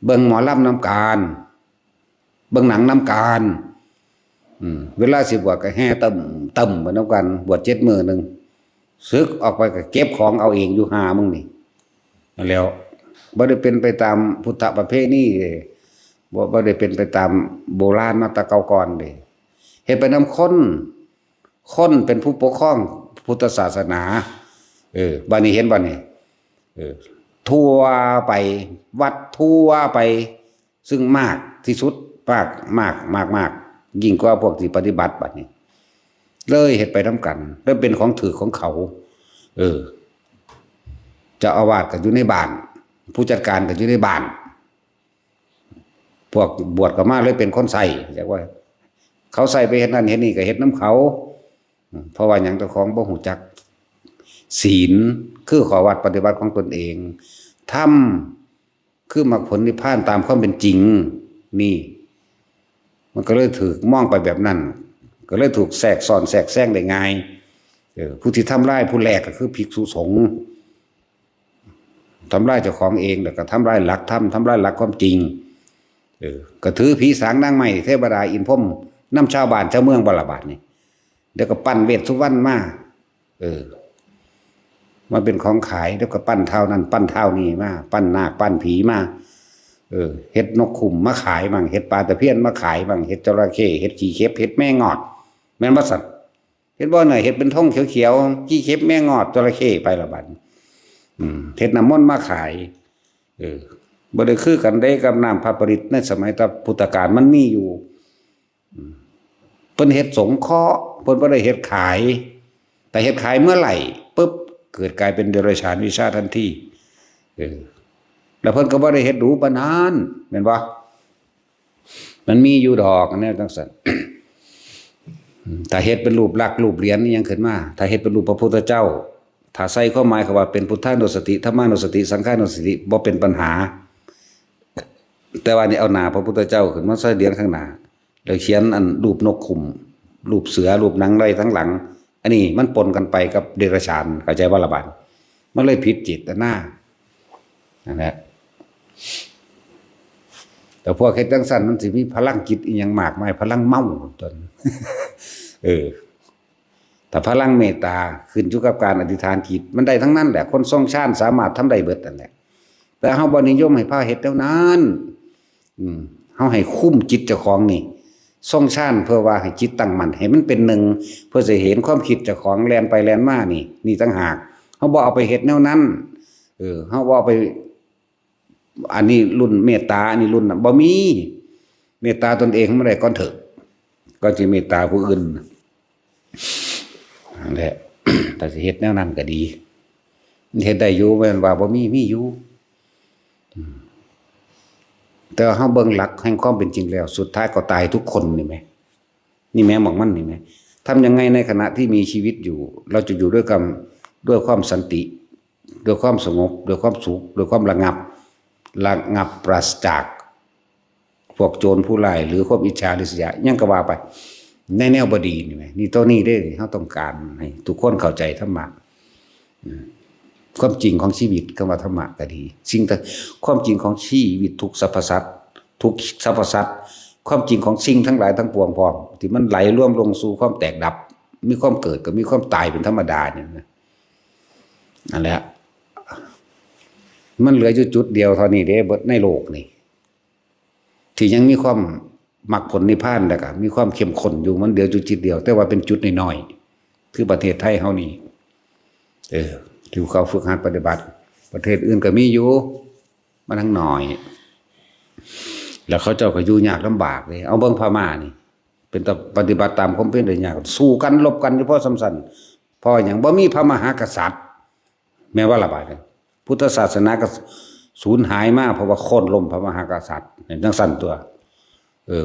เบิ่งหมอลำนำการเบิ่งหนังนำการเวลาสิบวชก็แห่ตึมไปนำกันบวช7 มื้อนึงสึกออกไปก็เก็บของเอาเองอยู่5มึงนี่นั่นแล้วบ่ได้เป็นไปตามพุทธประเพณีบ่ได้เป็นไปตามโบราณมาแตะเก่าก่อนเด้เฮ็ดไปนำคนเป็นผู้ปกครองพุทธศาสนาบัดนี้เห็นบ่นี่ทั่วไปวัดทั่วไปซึ่งมากที่สุดมากยิ่งกว่าพวกที่ปฏิบัติบัดนี้เลยเฮ็ดไปนำกันแล้วเป็นของถือของเขาเจ้าอาวาสก็อยู่ในบ้านผู้จัดการก็อยู่ในบ้านพวกบวชก็มาเลยเป็นคนใส่เรียกว่าเขาใส่ไปเฮ็ดนั่นเฮ็ดนี่ก็เฮ็ดน้ำเขาเพราะว่าหยังเจ้าของบ่ฮู้จักศีลคือข้อวัดปฏิบัติของตนเองธรรมคือมรรคผลนิพพานตามความเป็นจริงนี่มันก็เลยถูกมองไปแบบนั้นก็เลยถูกแทรกซ้อนแทรกแซงได้ง่ายผู้ที่ทำร้ายผู้แรกก็คือภิกษุสงฆ์ทำร้ายเจ้าของเองแล้วก็ทำร้ายหลักธรรมทำร้ายหลักความจริงก็ถือผีสางนางใหม่เทวดาอินพรหมนำชาวบ้านชาวเมืองบาดนี่เดี๋ยวก็ปั้นเวทสุวรรณมามันเป็นของขายแล้วก็ปั้นเท่านั้นปั้นเท่านี้มาปั้นนาคปั้นผีมา เห็ดนกขุมมาขายบ้างเห็ดปลาตะเพียนมาขายบ้างเห็ดจระเข้เห็ดขี้เข็บเห็ดแม่งอดแม่นบ่สัตว์เห็ดบ่หน่อยเห็ดเป็นท่องเขียวๆขี้เข็บแม่งอดจระเข้ไปละบัดเห็ดน้ำมนต์มาขายบ่ได้คือกันได้กับน้ำพระปริตรในสมัยพุทธกาลมันมีอยู่เพิ่นเฮ็ดสงเคราะห์เพิ่นบ่ได้เฮ็ดขายแต่เฮ็ดขายเมื่อไหร่ปุ๊บเกิดกลายเป็นเดรัจฉานวิชาทันทีแล้วเพิ่นก็บ่ได้เฮ็ดดูปานนั้นแม่นบ่มันมีอยู่ดอกอันนี้จังซั่นถ้าเฮ็ดเป็นรูปลักษณ์รูปเหรียญนี่ยังขึ้นมาถ้าเฮ็ดเป็นรูปพระพุทธเจ้าถ้าใส่ความหมายว่าเป็นพุทธานุสติธรรมานุสติสังฆานุสติบ่เป็นปัญหาแต่ว่านี่เอาหน้าพระพุทธเจ้าขึ้นมาใส่เหรียญข้างหน้าแล้วเขียนอันรูปนกขุมรูปเสือรูปหนังไรทั้งหลังอันนี้มันปนกันไปกับเดรัจฉานเข้าใจว่าละบาดมันเลยผิดจิตหน้านั่นแหละแต่พวกเฮ็ดจังซั่นมันสิมีพลังจิตอีหยังมากมายพลังเมาตนแต่พลังเมตตาขึ้นอยู่กับการอธิษฐานจิตมันได้ทั้งนั้นแหละคนทรงฌานสามารถทำได้เบิดนั่นแหละแต่เฮาบ่นิยมให้พาเฮ็ดแล้วนั้นเฮาให้คุ้มจิตเจ้าของนี่ทรงฌานเพื่อว่าให้จิตตั้งมั่นให้มันเป็นหนึ่งเพื่อจะเห็นความคิดเจ้าของแล่นไปแล่นมานี่ต่างหากเฮาบ่เอาไปเฮ็ดแนวนั้นเฮาบ่เอาไปอันนี้รุ่นเมตตาอันนี้รุ่นบ่มีเมตตาตนเองไม่ได้ก่อนเถอะก็จะเมตตาผู้อื่นนั่นแหละ แต่สิเฮ็ดแนวนั้นก็ดีเฮ็ดได้อยู่แม่นว่าบ่มีอยู่แต่เฮาเบิ่งหลักแห่งความเป็นจริงแล้วสุดท้ายก็ตายทุกคนนี่แหมนี่แม่บอกมันนี่แหมทำยังไงในขณะที่มีชีวิตอยู่เราจะอยู่ด้วยความสันติด้วยความสงบด้วยความสุขด้วยความระงับปราศจากพวกโจรผู้ร้ายหรือความอิจฉาริษยายังก็ว่าไปในแนวบดีนี่แหมนี่ตัวนี้เด้เฮาต้องการให้ทุกคนเข้าใจธรรมะความจริงของชีวิตคำว่าธรรมะก็ดีสิ่งที่ความจริงของชีวิตทุกสรรพสัตว์ความจริงของสิ่งทั้งหลายทั้งปวงพร้อมที่มันไหลร่วมลงสู่ความแตกดับมีความเกิดกับมีความตายเป็นธรรมดาเนี่ยนั่นแหละมันเหลืออยู่จุดเดียวเท่านี้เด้ในโลกนี่ที่ยังมีความมรรคผลนิพพานแล้วก็มีความเข้มข้นอยู่มันเดียวจุดเดียวแต่ว่าเป็นจุดน้อยๆคือประเทศไทยเฮานี่ที่เขาฝึกหัดปฏิบัติประเทศอื่นก็มีอยู่มันทั้งหน่อยแล้วเขาเจ้าก็อยู่ยากลำบากเลยเอาเบิ่งพม่านี่เป็นปฏิบัติตามความเป็นได้ยากสู้กันลบกันเฉพาะสำคัญพออย่างบ่มีพระมหากษัตริย์แม้ว่าระบาดพุทธศาสนาก็สูญหายมากเพราะว่าโค่นล้มพระมหากษัตริย์เนี่ยจังซั่นตัว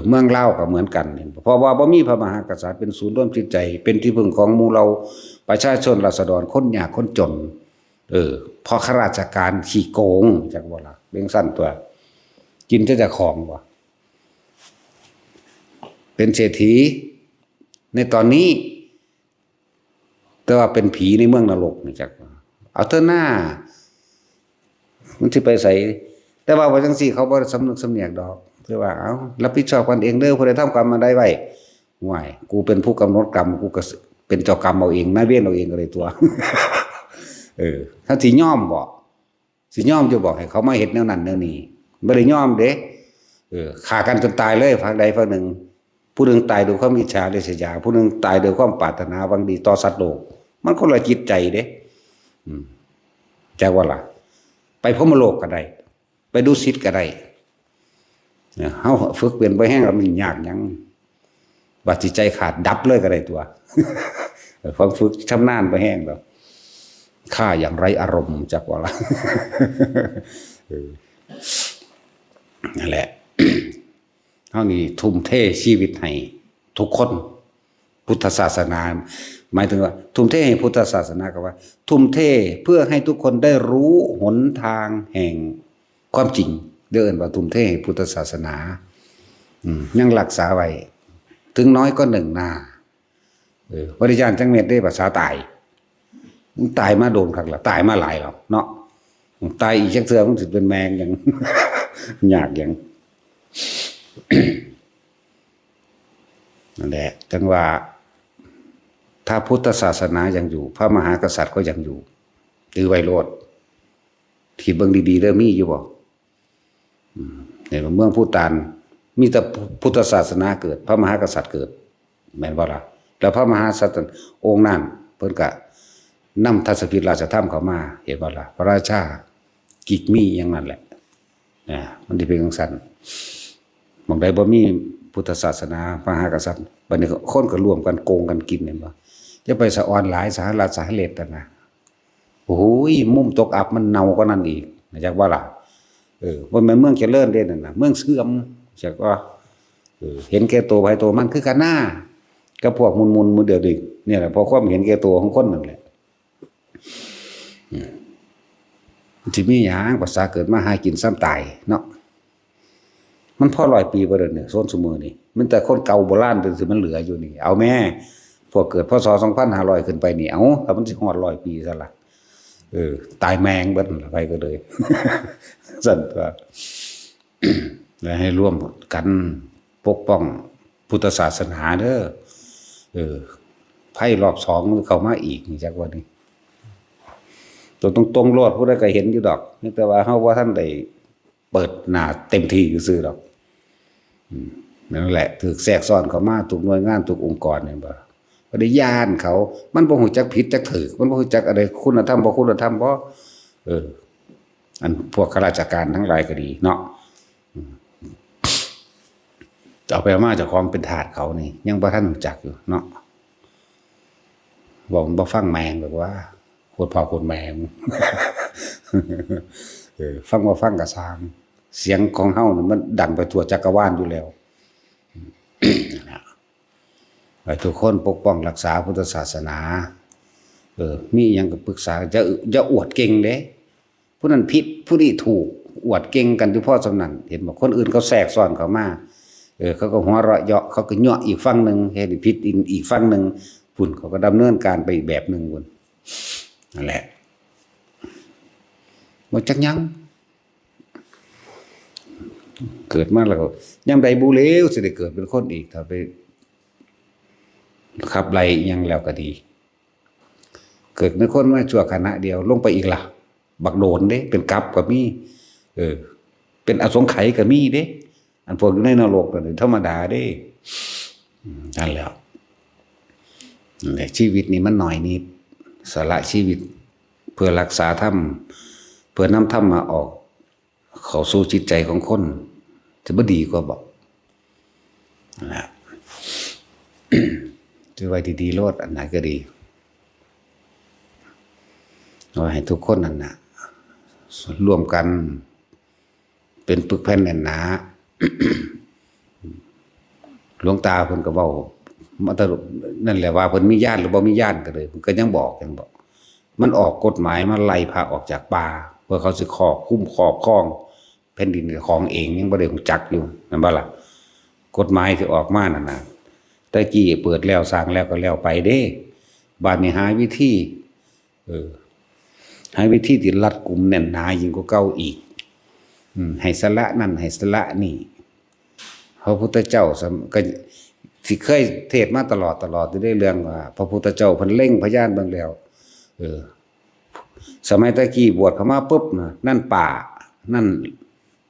เมืองลาวก็เหมือนกันเพราะว่าบ่มีพระมหากษัตริย์เป็นศูนย์รวมจิตใจเป็นที่พึ่งของหมู่เราประชาชนราษฎรคนยากคนจนพอข้าราชการขี้โกงจักว่าล่ะเรื่องสั้นตัวกินจะของบ่เป็นเศรษฐีในตอนนี้แต่ว่าเป็นผีในเมืองนรกนี่จักเอาเถอะหน้ามันสิไปใส่แต่ว่าจังซี่เขาบ่สำนึกสำเนียกดอกคือว่าเอารับผิดชอบกันเองเด้อผู้ใดทำกรรมมาได้ไว้ห่วยกูเป็นผู้กำหนดกรรมกูก็เป็นเจ้ากรรมเอาเองนายเวรเอาเองก็เลยตัวถ้าสิยอมบ่สิยอมจะบอกให้เขามาเฮ็ดแนวนั้นแนวนี้บ่ได้ยอมเด้ฆ่ากันจนตายเลยฝั่งใดฝั่งหนึ่งผู้หนึ่งตายด้วยความอิจฉาริษยาผู้หนึ่งตายด้วยความปรารถนาหวังดีต่อสัตว์โลกมันคนละจิตใจเด้จักว่าล่ะไปพรหมโลกก็ได้ไปดุสิตก็ได้เฮาฝึกเปลี่ยนไปแห้งแล้วมันยากหยังว่าจิตใจขาดดับเลยก็ได้ตัวฟังฝึกชำนาญไปแห้งแล้วฆ่าอย่างไรอารมณ์จักว่าล่ะนั่นแหละเฮานี่ทุ่มเทชีวิตให้ทุกคนพุทธศาสนาหมายถึงว่าทุ่มเทให้พุทธศาสนาก็ว่าทุ่มเทเพื่อให้ทุกคนได้รู้หนทางแห่งความจริงเดินว่าทุ่มเทให้พุทธศาสนายังรักษาไว้ถึงน้อยก็หนึ่งหน้าปริญาณจังเม็ดได้ภาษาตายตายมาโดนครั้งละตายมาหลายแล้วเนาะตายอีกจักเทื่อมันสิเป็นแมงอย่างยากอย่างนั่นแหละจังว่าถ้าพุทธศาสนายังอยู่พระมหากษัตริย์ก็ยังอยู่ตือไวโรดที่เบิ่งดีๆเริ่มมีอยู่บ่ เนี่ยเมืองพุตานมีแต่พุทธศาสนาเกิดพระมหากษัตริย์เกิดแม่นบ่ล่ะแล้วพระมหากษัตริย์องค์นั้นเพิ่นก็นำทัศพิธราชธรรมเข้ามาเห็นบ่ล่ะพระราชากิกมีอย่างนั้นแหละมันสิเป็นจังซั่นบางใดบ่มีพุทธศาสนาพระมหากษัตริย์บัดนี้คนก็ร่วมกันโกงกันกินเห็นบ่จะไปสะออนหลายสาราสาเหตุนะโอ้โหมุมตกอับมันเน่ากว่านั้นอีกจักว่าล่ะว่ามันเมืองเจริญเด่นนั่นน่ะเมืองเสื่อมจักว่าเห็นแก่ตัวไปตัวมันคือกันหน้ากับพวกมุนมือเดียวดิเนี่ยแหละพอความเห็นแก่ตัวของคนนั่นแหละที่มีหยังภาษาเกิดมาหากินซ้ำตายเนาะมันพอ100 ปีบ่เด้อเนี่ยโซนซุมื้อนี่มันแต่คนเก่าโบราณเป็นสิมันเหลืออยู่นี่เอาแม่พวกเกิดพศ2500ขึ้นไปนี่เอาถ้ามันสิฮอด100 ปีซะล่ะตายแมงเบิดไปก็เลยสั่นตัวและให้ร่วมกันปกป้องพุทธศาสนาเด้อไพ่รอบ2เข้ามาอีกนี่จักว่านี่ตัวตรงๆโลดผู้ใดก็เห็นอยู่ดอกแต่ว่าเฮาบ่ทันได้เปิดหน้าเต็มที่ซื่อๆดอกนั่นแหละถูกแทรกซ้อนเข้ามาทุกหน่วยงานทุกองค์กรนี่บ่ได้ย่านเขามันบ่ฮู้จักผิดจักถูกมันบ่ฮู้จักอะไรคุณธรรมบ่คุณธรรมบ่อันพวกข้าราชการทั้งหลายก็ดีเนาะจะเอาไปมาเจ้าของเป็นทาสเขานี่ยังบ่ทันรู้จักอยู่เนาะบอกบ่ฟังแมงแบบว่าโคตรพ่อโคตรแมงฟังบ่ฟังก็สร้างเสียงของเฮานี่มันดังไปทั่วจักรวาลอยู่แล้วให้ทุกคนปกป้องรักษาพุทธศาสนามีหยังก็ปรึกษาจะอวดเก่งเด้ผู้นั้นผิดผู้นี้ถูกอวดเก่งกันอยู่พอสำนั้นเห็นบ่คนอื่นเขาแทรกซ้อนเข้ามาเขาก็หัวเราะเยาะเขาก็เยาะอีกฝั่งนึงเฮ็ดผิดอีกฝั่งนึงพุ่นเขาก็ดำเนินการไปอีกแบบนึงพุ่นนั่นแหละบ่จักหยังเกิดมาแล้วก็ยามใดบ่เลวสิได้เกิดเป็นคนอีกถ้าไปขับไล่ยังแล้วก็ดีเกิดเป็นคนมาชั่วขณะเดียวลงไปอีกล่ะบักโดนเด้เป็นกับก็มีเป็นอสงไขยก็มีเด้อันพวกอยู่ในนรกนั่นธรรมดาเด้นั่นแหละชีวิตนี้มันน้อยนิดสละชีวิตเพื่อรักษาธรรมเพื่อนำธรรมมาออกเข้าสู่จิตใจของคนจะบ่ดีกว่าบ่นะถือไว้ดีๆโลดอันไหนก็ดีเอาให้ทุกคนนั่นน่ะร่วมกันเป็นปึกแผ่นแน่นหนาหลวงตาเพิ่นก็เว้ามาตลอดนั่นแหละว่าเพิ่นมีญาติหรือบ่มีญาติก็เลยเพิ่นก็ยังบอกมันออกกฎหมายมาไล่พระออกจากป่าเพื่อเขาสิครอบคุ้มครอบครองแผ่นดินของเองยังบ่ได้รู้จักอยู่นั่นบ่ล่ะกฎหมายที่ออกมานั่นน่ะแต่กี้เปิดแล้วสร้างแล้วก็แล้วไปเด้บัดนี้หาวิธีหาวิธีที่รัดกุมแน่นหนายิ่งกว่าเก่าอีกให้สละนั่นให้สละนี่พระพุทธเจ้าก็สิเคยเทศมาตลอดที่ได้เรื่องว่าพระพุทธเจ้าเพิ่นเล่งพยานเบิ่งแล้วสมัยตะกี้บวชเข้ามาปุ๊บนั่นป่านั่น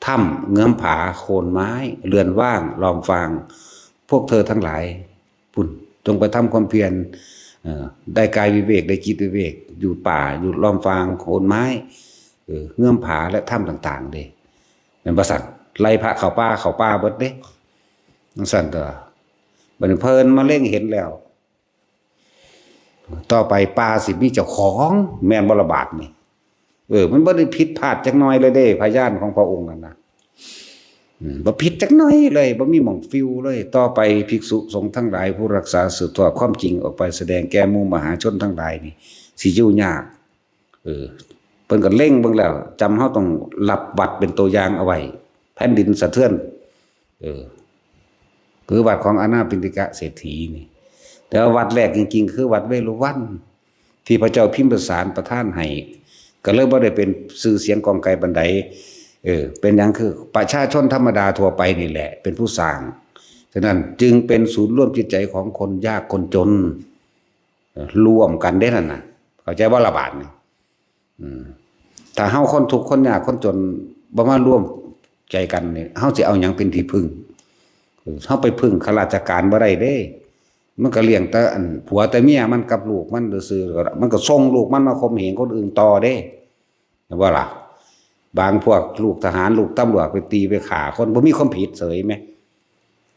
ถ้ำเงื้อมผาโคนไม้เรือนว่างล้อมฟางพวกเธอทั้งหลายปุ่นจงไปทำความเพียรได้กายวิเวกได้จิตวิเวกอยู่ป่าอยู่ล้อมฟางโคนไม้เงื้อมผาและถ้ำต่างๆเด้เป็นประสัตไล่พระเข้าป่าเบิดเด้นั่นสั่นตัวบัดนี้เพิ่นมาเล่งเห็นแล้วต่อไปป่าสิมีเจ้าของแม่นบ่ละบาดนี่มันบ่ได้ผิดพลาดจักหน่อยเลยเด้พยานของพระองค์นั่นน่ะบ่ผิดจักหน่อยเลยบ่มีหม่องฟิวเลยต่อไปภิกษุสงฆ์ทั้งหลายผู้รักษาสืบทอดความจริงออกไปแสดงแก่หมู่มหาชนทั้งหลายนี่สิอยู่ยากเพิ่นก็เล็งเบิ่งแล้วจำเฮาต้องรับวัดเป็นตัวอย่างเอาไว้แผ่นดินสะเทือนคือวัดของอานาปิณฑิกะเศรษฐีนี่แต่วัดแรกจริงๆคือวัดเวรุวันที่พระเจ้าพิมพิสารประทานให้ก็เลยบ่ได้เป็นชื่อเสียงกองไกลบันไดเป็นอย่างคือประชาชนธรรมดาทั่วไปนี่แหละเป็นผู้สร้างฉะนั้นจึงเป็นศูนย์ร่วมจิตใจของคนยากคนจนร่วมกันได้นั่นน่ะเข้าใจว่าระบาดนี่ถ้าเฮาคนทุกข์คนยากคนจนบ่มาร่วม ใจกันเนี่ยเฮาสิเอาหยังเป็นที่พึ่งเฮาไปพึ่งข้าราชการบ่ได้เด้มันก็เลี้ยงแต่อันผัวแต่เมียมันกับลูกมันซื่อๆมันก็ส่งลูกมันมาข่มเหงคนอื่นต่อเด้ว่าล่ะบางพวกลูกทหารลูกตำรวจไปตีไปฆ่าคนบ่มีความผิดเสยไหม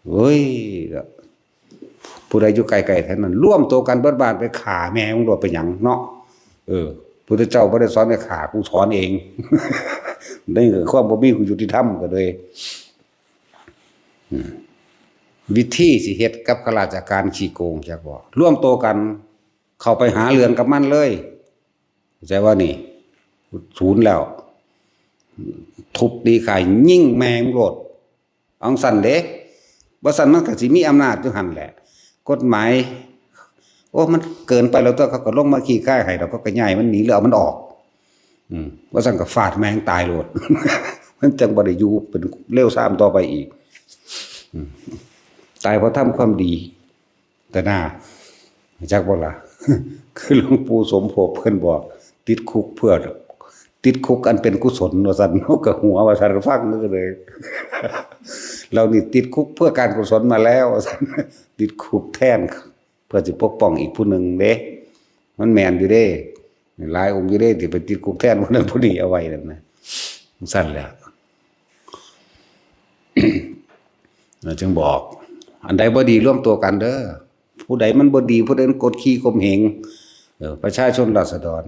เฮ้ยผู้ใดอยู่ไกลๆแถวนั้นร่วมตัวกันเบิดบ้านไปฆ่าแม่มึงโดดไปหยังเนาะพุทธเจ้าบ่ได้สอนให้ฆ่ากูสอนเองนี่คือความบ่มียุติธรรมก็เลยวิธีสิเฮ็ดกับข้าราชการขี้โกงจักบ่ร่วมตัวกันเข้าไปหาเรื่องกับมันเลยเข้าใจว่านี่ศูนย์แล้วทุบตีไข่ยิ่งแมงโลดเอาสั่นเด้บ่สั่นมันก็สิมีอำนาจอยู่หั่นแหละกฎหมายโอ้มันเกินไปแล้วตัวเขาก็ลงมาขี้ค่ายให้เราก็ย้ายมันหนีหรือเอามันออกบ่สั่นก็ฟาดแมงตายโลด มันจังบ่ได้อยู่เป็นเลวทรามต่อไปอีกตายเพราะทำความดีแต่หน้าจักบ่ล่ะ คือหลวงปู่สมภพเพิ่นบอกติดคุกเพื่อติดคุกอันเป็นกุศลว่าซั่นเฮาก็หัวว่าซั่นฟังนึกเลย เรานี่ติดคุกเพื่อการกุศลมาแล้วว่าซั่นติดคุกแทนเพื่อสิปกป้องอีกผู้หนึ่งเด้มันแม่นอยู่เด้หลายองค์อยู่เด้ที่ไปติดคุกแทนผู้นั้นผู้นี้เอาไว้นั่นนะซั่นแหละ จึงบอกอันใดบ่ดีร่วมตัวกันเด้อผู้ใดมันบ่ดีผู้ใดมันกดขี่ข่มเหงประชาชนราษฎร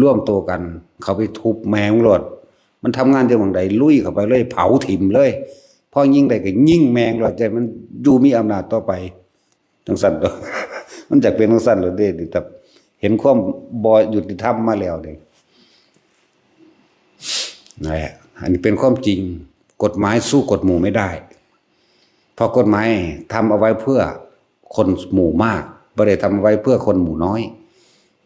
ร่วมตัวกันเขาไปทุบแมงรถมันทำงานจังหวัดใดลุยเข้าไปเลยเผาถิ่มเลยพอยิ่งใดก็ยิ่งแมงรถใจมันอยู่มีอำนาจต่อไปจังซั่น มันจักเป็นจังซั่นเลยเด้แต่เห็นความบ่ยุติธรรมมาแล้วเด้นั่นแหละอันนี้เป็นความจริงกฎหมายสู้กฎหมู่ไม่ได้เพราะกฎหมายทำเอาไว้เพื่อคนหมู่มากไม่ได้ทำเอาไว้เพื่อคนหมู่น้อย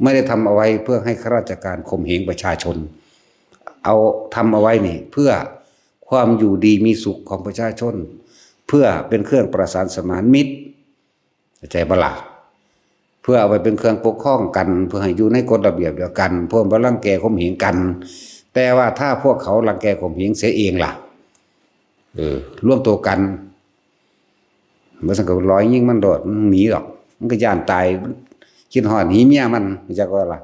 ไม่ได้ทำเอาไว้เพื่อให้ข้าราชการข่มเหงประชาชนเอาทำเอาไว้นี่เพื่อความอยู่ดีมีสุขของประชาชนเพื่อเป็นเครื่องประสานสมานมิตรใจบ่ล่ะเพื่อเอาไปเป็นเครื่องปกครองกันเพื่อให้อยู่ในกฎระเบียบเดียวกันเพื่อบ่รังแกข่มเหงกันแต่ว่าถ้าพวกเขารังแกข่มเหงเสียเองล่ะร่วมตัวกันเมื่อสังเกตร้อยยิ่งมันโดดมันหนีหรอกมันก็ย่านตายคิดหอดหนีเมียมันจะก็ล่ะ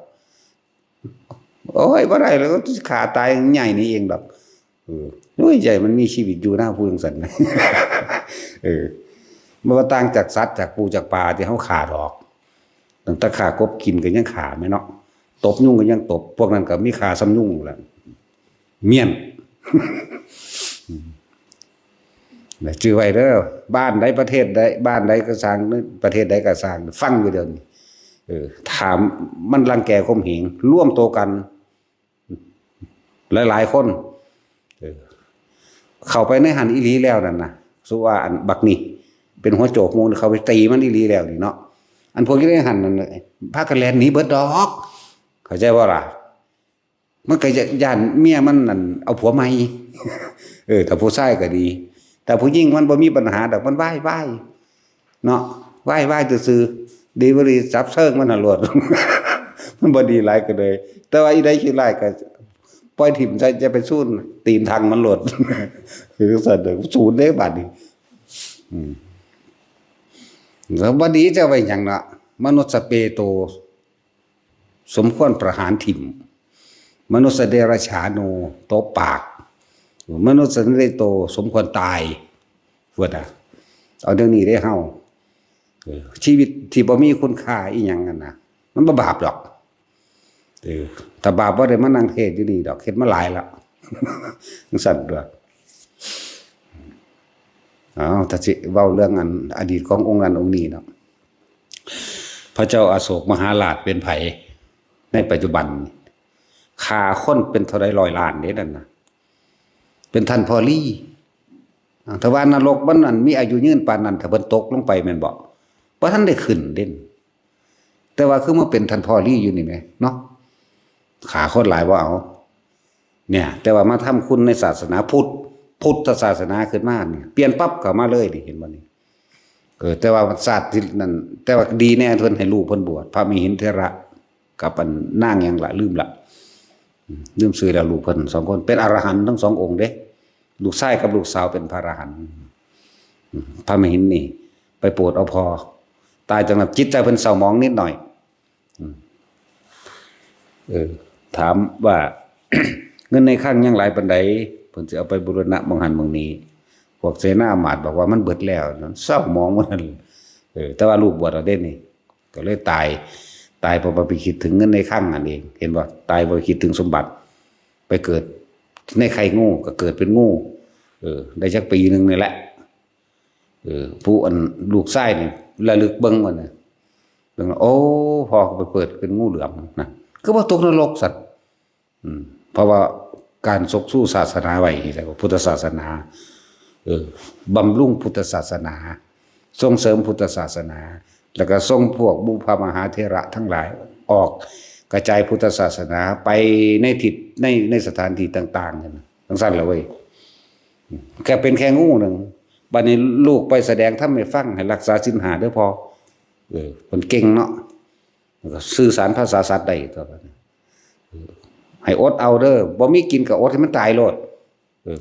โอ้ยบ่ได้แล้วขาตายใหญ่นี่เองดอกด้วยใจมันมีชีวิตอยู่หน้าผู้ยังสันนะมันต่างจากสัตว์จากปูจากปลาที่เขาขาดออกตั้งแต่ขากบกินกันยังขาไหมเนาะตบยุ่งกันยังตบพวกนั้นก็มีขาซ้ำยุ่งแหละเมียนจื่อไว้เด้อบ้านใดประเทศใดบ้านใดก็สร้างประเทศใดก็สร้างฟังอยู่เดี๋ยวนี้ถามมันรังแกข่มเหงร่วมตัวกันหลายๆคนเข้าไปในหันอีหลีแล้วนั่นนะสุว่าอันบักนี่เป็นหัวโจกมูลเขาไปตีมันอีหลีแล้วนี่เนาะอันพวกนี้ในหันนั่นพากันแลนหนีเบิดดอกเข้าใจว่าล่ะมันก็จะย่านเมียมันนั่นเอาผัวใหม่แต่ผู้ชายก็ดีแต่ผู้หญิงมันบ่มีปัญหาดอกมันไหว้เนาะไหว้ซื่อๆดีบ่ดีจับเชิงมันน่ะโลด มันบ่ดีหลายก็เลยแต่ว่าอีใดคิดหลายก็ปล่อยถิ่มจะไปสู้ตีนทางมันโลด คือสั่นสูนเด้บัดนี้แล้วบ่ดีจะไว้หยังเนาะมนุษย์สเปโตสมควรประหารถิ่มมนุษย์เดรัจฉาโนตบปากมนุษย์สันติโตสมควรตายพูดเอาเรื่องนี้ได้เฮาชีวิตที่บ่มีคุณค่าอีหยังกันนะมันบ่บาปหรอกแต่บาปบ่ได้มานั่งเทศอยู่นี่ดอกเฮ็ดมาหลายแล้วจังซั่นด้วยถ้าสิเว้าเรื่องอันอดีตขององค์นั้นองค์นี้เนาะพระเจ้าอโศกมหาราชเป็นไผในปัจจุบันฆ่าคนเป็นเท่าใดร้อยล้านเด้นั่นน่ะเป็นท่านพอลี่ถ้าว่านรกมันนั่นมีอายุยืนปานนั้นถ้าเพิ่นตกลงไปแม่นบ่บ่ทันได้ขึ้นเด่นแต่ว่าคือมาเป็นท่านพอลี่อยู่นี่แหมเนาะขาคนหลายบ่เอาเนี่ยแต่ว่ามาทำคุณในศาสนาพุทธศาสนาขึ้นมาเนี่ยเปลี่ยนปั๊บเข้ามาเลยดิเห็นบ่นี่แต่ว่าศาสตร์ที่นั่นแต่ว่าดีแน่เพิ่นให้ลูกเพิ่นบวชพระมหินเถระกับอันนางหยังล่ะลืมละ ลืมซื้อแล้วลูกเพิ่นสองคนเป็นอรหันต์ทั้งสององค์เด้ลูกชายกับลูกสาวเป็นพระอรหันต์พระมหินนี่ไปโปรดเอาพอตายจังนั้นจิตใจเพิ่นเศร้าหมองนิดหน่อยถามว่า เงินในข้างยังหลายปานใดเพิ่นสิเอาไปบูรณะบางหันบางนี้พวกเสนาอมาตย์บอกว่ามันเบิดแล้วเศร้าหมองมันแต่ว่าลูกบวชเอาเด่นนี่ก็เลยตายเพราะว่าไปคิดถึงเงินในข้างนั่นเองเห็นบ่ตายบ่คิดถึงสมบัติไปเกิดในไข่งูก็เกิดเป็นงูได้จักปีนึงนี่แหละผู้อันลูกชายนี่ระลึกเบิ่งว่าน่ะเบิ่งโอ้พอไปเปิดเป็นงูเหลือมนะก็บ่ตกนรกสัตว์เพราะว่าการซกสู้ศาสนาไว้นี่แหละพุทธศาสนาบำรุงพุทธศาสนาส่งเสริมพุทธศาสนาแล้วก็ส่งพวกบุพมหาเถระทั้งหลายออกกระจายพุทธศาสนาไปในทิศในสถานที่ต่างๆกันทั้งสั้นแล้วเว้ยแค่เป็นแค่งูหนึ่งบัดนี้ลูกไปแสดงธรรมให้ฟังให้รักษาศีล5เด้อพอคนเก่งเนาะสื่อสารภาษาสัตว์ได้ต่อไปให้อดเอาเด้อบ่มีกินก็อดให้มันตายโลด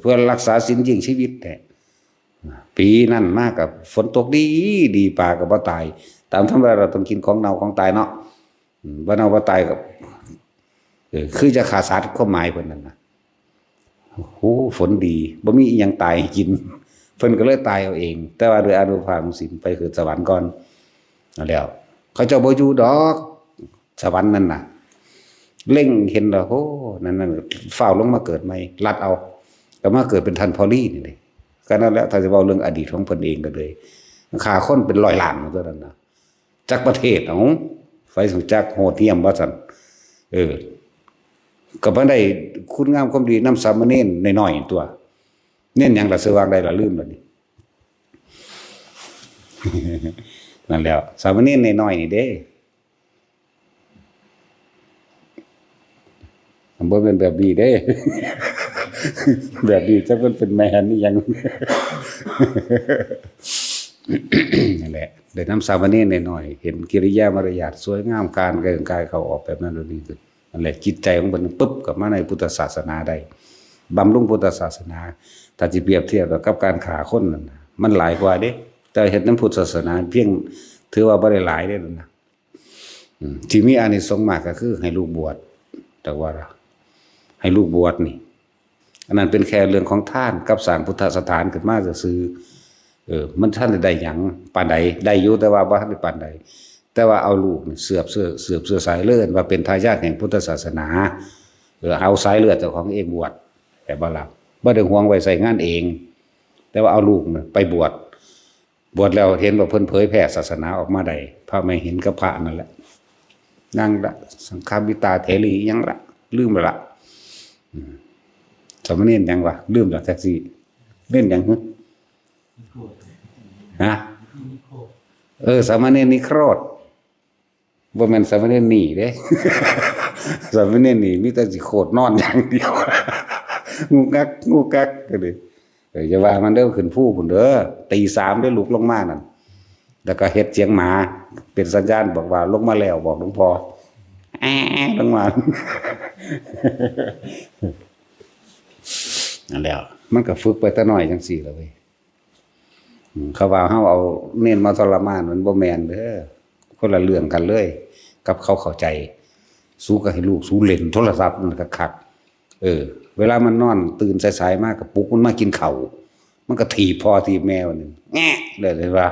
เพื่อรักษาศีลยิ่งชีวิตแท้ปีนั่นมากกับฝนตกดีปลาก็บ่ตายตามธรรมดาเราต้องกินของเน่าของตายเนาะบ่เน่าบ่ตายก็คือจะขาดสารความหมายเพิ่นนั่นน่ะโอ้ฝนดีบ่มีอีหยังตายให้กินเพิ่นก็เลยตายเอาเองแต่ว่าโดยอานุภาพของศีลไปคือสวรรค์ก่อนนั่นแล้วเขาเจ้าบ่อยู่ดอกสวรรค์นั่นน่ะเล่งเห็นแล้วโอ้นั่นฝ้าวลงมาเกิดใหม่ลัดเอาก็มาเกิดเป็นทันพอลี่นี่ก็นั่นแหละถ้าจะเว้าเรื่องอดีตของเพิ่นเองก็เลยฆ่าคนเป็น100 ล้านตัวนั้นน่ะจักประเทศไฟสุจักโหดเหี้ยมว่าซั่นก็บ่ได้คุณงามความดีนำสามเณรน้อยๆตัวเน้นหยังล่ะซื้อวางได้ล่ะลืมแล้วนี่ นั่นแล้วสามเณรน้อยๆนี่เด้บ่เป็นแบบนี้เด้ แบบนี้จะเป็นแมนนี่ยัง นั่นแหละได้นำสามเณรน้อยๆเห็นกิริยามารยาทสวยงามการเกินกายเขาออกแบบนั้นนี่คือนั่นแหละจิตใจของเพิ่นปึ๊บกลับมาในพุทธศาสนาได้บำรุงพุทธศาสนาถ้าสิเปรียบเทียบกับการฆ่าคนนั่นมันหลายกว่าเด้แต่เฮ็ดนำพุทธศาสนาเพียงถือว่าบ่ได้หลายเด้นั่นน่ะที่มีอานิสงส์มากก็คือให้ลูกบวชแต่ว่าให้ลูกบวชนี่อันนั้นเป็นแค่เรื่องของทานกับสร้างพุทธสถานขึ้นมาซื่อมันท่านได้หยังปานใดได้อยู่แต่ว่าบ่ทันได้ปานใดแต่ว่าเอาลูกนี่เสือบเสื้อสายเลือดว่าเป็นทายาทแห่งพุทธศาสนาเอาสายเลือดเจ้าของเองบวชแต่บ่ล่ะบ่ได้ห่วงไว้ใส่งานเองแต่ว่าเอาลูกไปบวชแล้วเห็นว่าเพิ่นเผยแผ่ศาสนาออกมาได้พระไม่เห็นกับพระนั่นแหละนางละสังฆบิตาเถรียังละลืมแล้วล่ะสามเณรยังวะลืมแล้วแท็กซี่เล่นยังฮะสามเณรนิโครธบ่แม่นสามเณรหนีเด้ สามเณรหนีมีแต่สิโคตรนอนอย่างเดียว งูกักก็ดิอย่าว่ามันเด้อขึ้นผู้พุ่นเด้อตี3ได้ลุกลงมานั่นแล้วก็เฮ็ดเสียงหมาเป็นสัญญาณบอกว่าลงมาแล้วบอกหลวงพ่อลงมา นั่นแล้วมันก็ฝึกไปแต่น้อยจังซี่ล่ะเว้ยเขาว่าเฮาเอาเน้นมาทรมานมันบ่แม่นเด้อคนละเรื่องกันเลยกับเขาเข้าใจสู้ก็ให้ลูกสู้เล่นโทรศัพท์มันก็คักเวลามันนอนตื่นสายๆมากก็ปลุกมันมากินข้าวมันก็ถีบพ่อถีบแม่วันนึงแงะเลยว่า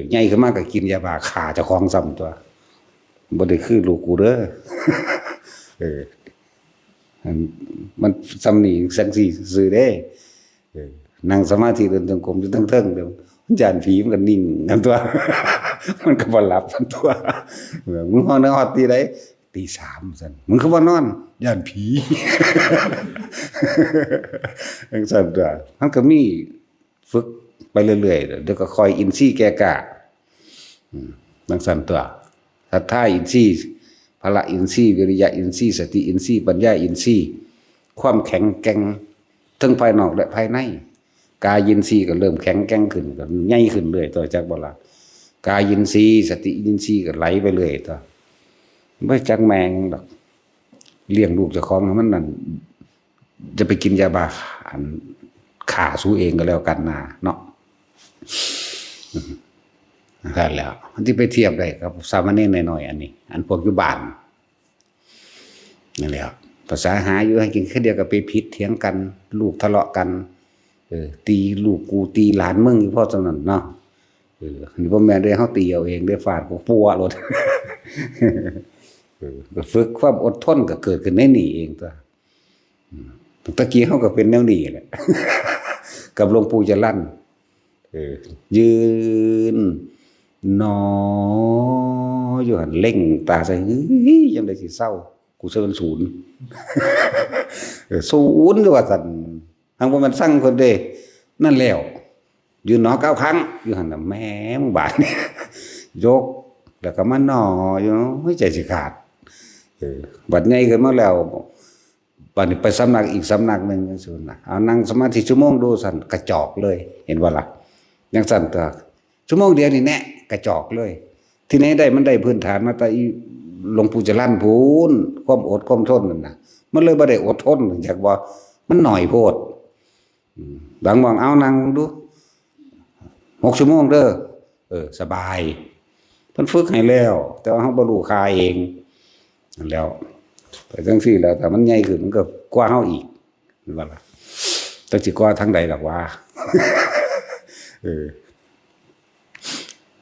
ใหญ่ขึ้นมาก็กินยาบ้าฆ่าเจ้าของซ้ำตัวบ่ได้คือลูกกูเด้อมันซ้ำนี่สังสีซื่อเด้นั่งสมาธิเดินจงกรมอยู่ทั้งเทิงเดี๋ยวญาณผีมันก็นิ่งกันตัว มันก็บ่หลับกันตัวมึงฮอดฮอดตีใดตี3ซั่นมึงคือบ่นอนญาณผี จังซั่นตัวมันก็มีฝึกไปเรื่อยๆเดี๋ยวก็คอยอินทรีย์แก่กล้าจังซั่นตัวศรัทธาอินทรีย์พละอินทรีย์วิริยะอินทรีย์สติอินทรีย์ปัญญาอินทรีย์ความแข็งแกร่งทั้งภายนอกและภายในกายอินทรีย์ก็เริ่มแข็งแกร่งขึ้นก็ใหญ่ขึ้นเรื่อยต่อจากบ่ล่ะกายอินทรีย์สติอินทรีย์ก็ไหลไปเรื่อยต่อบ่จักแมงดอก เลี้ยงลูกเจ้าของมันนั่นจะไปกินยาบ้าอันฆ่าสู้เองก็แล้วกันนะเนาะนั่นแหล้วมันที่ไปเทียบได้กับสามเณรหน่อยๆอันนี้อันพวกอยู่บ้านนั่นแหละภาษาหาอยู่ให้กินแค่เดียวกับไปพิษเถียงกันลูกทะเลาะกันตีลูกกูตีหลานมึงอยู่พ่อสนั่นเนาะนี่พ่อแม่ได้เขาตีเอาเองได้ฟาดกูปัวรถฝึกความอดทนก็เกิดขึ้นในนี่เองตัวตะกี้เขาก็เป็นแนวนี้แหละกับหลวงปู่จรัญยืนนออยู่หันเล่งตาใส่ยังได้สิเศร้ากูเชิญศูนย์ศูนย์ด้วยว่าสันทางพวกมันสั่งคนเดนั่นแล้วยืนหนอ9 ครั้งอยู่หันแม่มึงบาดเนี่ยยกแล้วก็มาหนออยู่ไม่ใจสิขาดบัดไงกันมาแล้วบัดนี้ไปสำนักอีกสำนักหนึ่งสุนนะเอานั่งสมาธิชั่วโมงดูสันกระจอกเลยเห็นว่าล่ะยังสั่นตัวชั่วโมงเดียวนี่แน่กระจอกเลยที่ไหนได้มันได้พื้นฐานมาแต่หลวงปู่จรัญพูนความอดความทนนั่นนะมันเลยบ่ได้อดทนจากว่ามันหน่อยโพดบางเอานั่งดู6 ชั่วโมงเด้อสบายเพิ่นฝึกให้แล้วแต่ว่าเฮาบ่รู้ค่าเองนั่นแล้วไปจังซี่แล้วแต่มันใหญ่ขึ้นมันก็กว่าเฮาอีกว่าล่ะแต่สิกว่าทางใดดอกว่า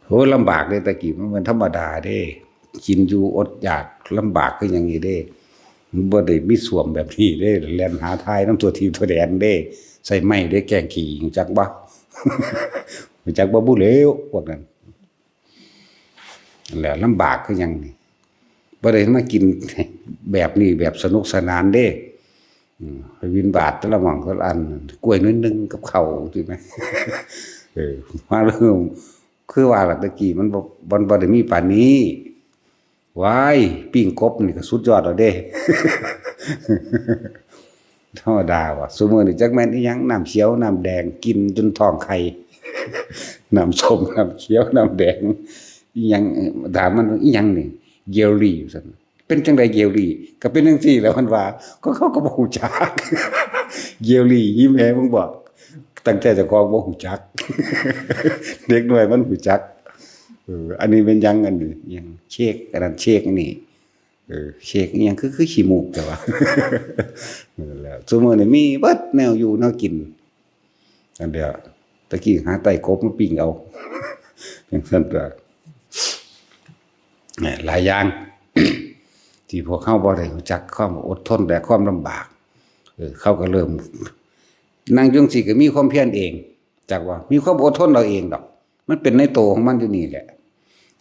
โหลำบากเด้ตะกี้มันธรรมดาเด้กินอยู่อดอยากลำบากคือหยังนี้เด้มันบ่ได้มีสวมแบบนี้เด้แล่นหาทายน้ำตัวทีมตัวแดนเด้ใส่ไม้ได้แกงขี้จักบ่จักบ่บุเลวพวกนั้นแล้วลำบากคือหยังนี่บ่ได้มากินแบบนี้แบบสนุกสนานเด้ไปบิณฑบาตแต่ละหม่องแต่ละอันกล้วยน้อยนึงกับข้าวใช่มั้ยมาเรื่องคือว่าล่ะตะกี้มันบ่ได้มีปานนี้ว้ายปิ้งกบนี่ก็สุดยอดแล้วเด้ธรรมดาว่ะซุมื้อนี้จักแม่นอีหยังน้ำเขียวน้ำแดงกินจนท้องไข่น้ำส้มน้ำเขียวน้ำแดงอีหยังถามมันอีหยังนี่เยลลี่ซั่นเป็นจังได๋เยลลี่ก็เป็นจังซี่แหล้วมันว่าก็เขาก็บ่ฮู้จักเยลลี่อีแม่มึงบอกตั้งแต่เจ้าของบ่ฮู้จักเด็กน้อยมันฮู้จักอันนี้เป็นยังอันนี้ยังเชคอันนั้นเชคนี่เชคอีหยังคือขี้มูกแต่ว่าแล้วซุมื้อนี้มีเบิดแนวอยู่แนวกินอันเดียวตะกี้หาไต้กบมาปิ้งเอาจังซั่นตัวหลายอย่างที่พวกเขาบ่ได้รู้จักความอดทนและความลำบากเขาก็เริ่มนั่งจังซี่ก็มีความเพียรเองจากว่ามีความอดทนเราเองดอกมันเป็นในตัวของมันอยู่นี่แหละ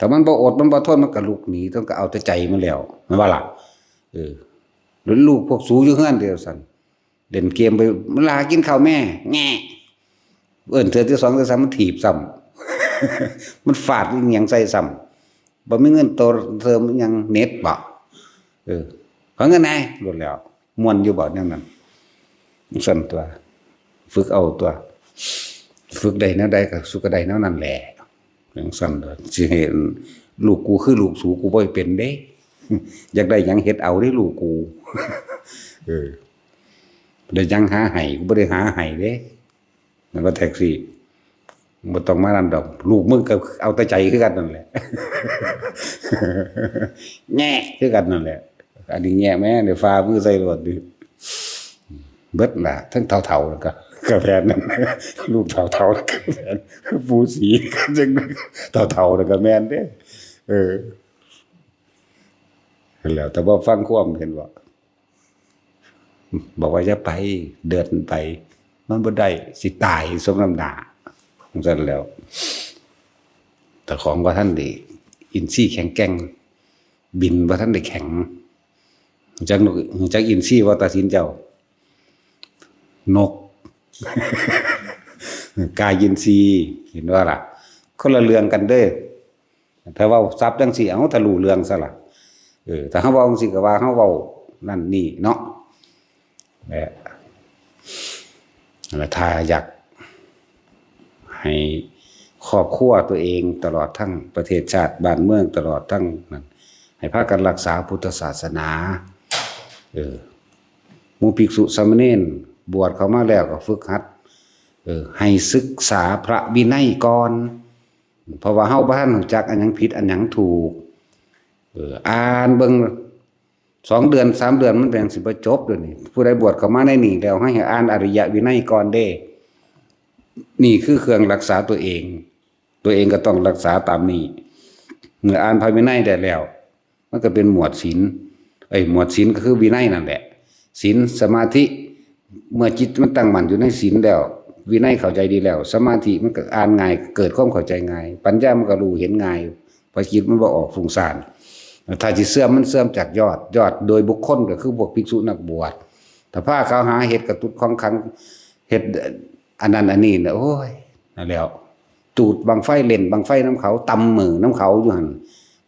ถ้ามันบ่อดมันบ่ทนมันก็ลุกหนีต้องก็เอาแต่ใจมันแล้วแม่นว่าล่ะหรือลูกพวกสูอยู่เฮือนเดียวซั่นเล่นเกมไปมันลากินข้าวแม่แง่เอิ้นเทื่อที่2ที่3มันถีบซ้ำมันฟาดอีหยังใส่ซ้ำบ่มีเงินโตเติมอีหยังเน็ตบ่ขอเงินไหนรู้แล้วม่วนอยู่บ่แนวนั้นซั่นตัวฝึกเอาตัวฝึกได้แนวใดก็สุก็ได้แนวนั้นแหละจังซั่นตัวสิเห็นลูกกูคือลูกสูกูบ่เป็นเด้อยากได้หยังเฮ็ดเอาเด้ลูกกูได้หยังหาให้กูบ่ได้หาให้เด้มันว่าแท็กซี่บ่ต้องมานั่นดอกลูกมึงก็เอาแต่ใจคือกันนั่นแหละแง่คือกันนั่นแหละอันนี้แง่แม่ได้ฟ้ามือใส่รถดิเบิดล่ะทั้งเฒ่าๆแล้วก็แฟนนั่นลูกเฒ่าๆแล้วก็แฟนปูสีจังเฒ่าๆแล้วก็แม่นเด้แล้วแต่ว่าฟังความเห็นว่าบอกว่าจะไปเดินไปมันบ่ได้สิตายสมน้ำหน้าของซั่นแล้วแต่ของว่าท่านได้อินทรีย์แข็งแกร่งบินว่าท่านได้แข็งจักอินทรีย์ว่าตัดสินเจ้านกกายอินทรีย์เห็นว่าล่ะคนละเรื่องกันเด้อถ้าเว้าซับจังซี่เอาทะลุเรื่องซะล่ะถ้าเฮาเว้าจังซี่ก็ว่าเฮาเว้านั่นนี่เนาะแล้วถ้าอยากให้ครอบครัวตัวเองตลอดทั้งประเทศชาติบ้านเมืองตลอดทั้งนั้นให้พากันรักษาพุทธศาสนา หมู่ภิกษุสามเณรบวชเข้ามาแล้วก็ฝึกหัดให้ศึกษาพระวินัยก่อนเพราะว่าเฮาบ่ทันรู้จักอันหยังผิดอันหยังถูกอ่านเบิ่ง2 เดือน3 เดือนมันแบ่งสิบ่จบเด้อนี่ผู้ใดบวชเข้ามาในนี่แล้วให้อ่านอริยวินัยก่อนเด้นี่คือเครื่องรักษาตัวเองก็ต้องรักษาตามนี้เมื่ออ่านพระวินัยได้แล้วมันก็เป็นหมวดศีลหมวดศีลก็คือวินัยนั่นแหละศีลสมาธิเมื่อจิตมันตั้งมั่นอยู่ในศีลแล้ววินัยเข้าใจดีแล้วสมาธิมันก็อ่านง่ายเกิดความเข้าใจง่ายปัญญามันก็รู้เห็นง่ายเพราะจิตมันบ่ออกฟุ้งซ่านถ้าสิเสื่อมมันเสื่อมจากยอดโดยบุคคลก็คือพวกภิกษุนักบวชถ้าพาเขาหาเฮ็ดกระตุ้นของขังเฮ็ดอันนั้นอันนี้น่ะโอ้ยนั่นแล้วจูดบังไฟเล่นบังไฟน้ำเขาตำมือน้ำเขาอยู่หั่น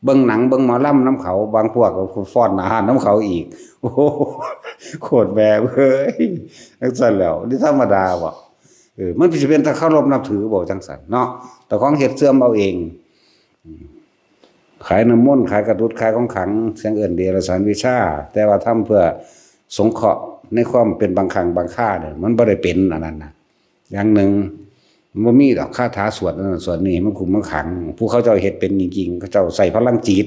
เบิ่งหนังเบิ่งหมอลำน้ำเขาบางพวกก็ฟ้อนอาหารน้ำเขาอีกโอ้โหโคตรแบบเฮ้ยจังซั่นแล้วนี่ธรรมดาบ่มันสิเป็นถ้าเคารพนับถือบ่จังซั่นเนาะแต่ของเฮ็ดเสื่อมเอาเองขายน้ำมนต์ขายกระตุ้นขายของขังเสียงเอิ้นเดรัจฉานวิชาแต่ว่าทำเพื่อสงเคราะห์ในความเป็นบางครั้งบางคราเนี่ยมันบ่ได้เป็นอันนั้นน่ะอย่างหนึ่งมันมีดอกคาถาสวดนั่นสวดนี่มันคุมมันขังผู้เขาเจ้าเฮ็ดเป็นจริงๆเขาเจ้าใส่พลังจิต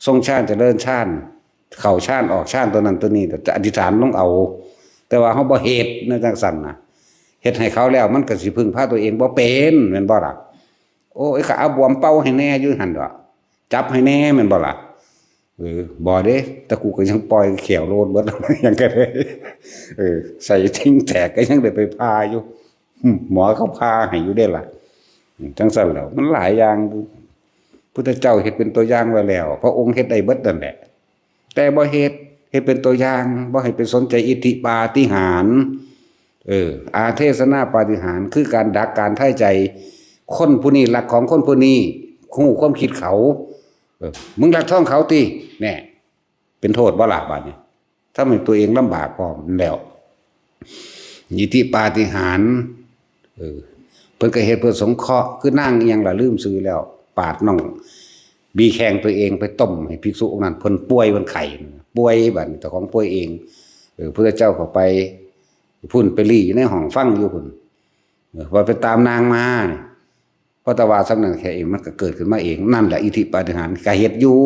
ทรงชาติเจริญชาติเข้าชาติออกชาติตัวนั้นตัวนี้แต่อธิษฐานลงเอาแต่ว่าเฮาบ่เฮ็ดในจังซั่นน่ะเฮ็ดให้เขาแล้วมันก็สิพึ่งพาตัวเองบ่เป็นแม่นบ่ล่ะโอ้ยข้าเอาบวมเป่าให้แน่อยู่หั่นดอกจับให้แน่แม่นบ่ล่ะบ่เด้แต่กูก็ยังปล่อยเขียวโลดเบิดยังก็ได้ใส่ทิ้งแตกก็ยังได้ไปพาอยู่หมอเขาพาให้อยู่ได้ล่ะจังซั่นแล้วมันหลายอย่างพุทธเจ้าเฮ็ดเป็นตัวอย่างไว้แล้วพระองค์เฮ็ดได้เบิดนั่นแหละแต่บ่เฮ็ดเป็นตัวอย่างบ่ให้ไปสนใจอิทธิปาฏิหาริย์อาเทศนาปาฏิหาริย์คือการดักการท่ายใจคนผู้นี้รักของคนผู้นี้ฮู้ความคิดเขามึงรักท้องเขาติแน่เป็นโทษบ่ล่ะบัดนี้ถ้าให้ตัวเองลำบากพร้อมแล้วอิทธิปาฏิหาริย์เพิ่นก็เฮ็ดเพื่อสงเคราะห์คือนั่งอีหยังล่ะลืมซื้อแล้วปาดน้องบีแข้งตัวเองไปต้มให้ภิกษุองค์นั้นเพิ่นป่วยเพิ่นไข้ป่วยบัดนี้เจ้าของป่วยเองพระเจ้าเข้าไปพุ่นไปลี่อยู่ในห้องฟังอยู่พุ่นว่าไปตามนางมานี่เพราะตะวาสำนักแค่เองมันก็เกิดขึ้นมาเองนั่นแหละอิทธิปาฏิหาริย์ก็เฮ็ดอยู่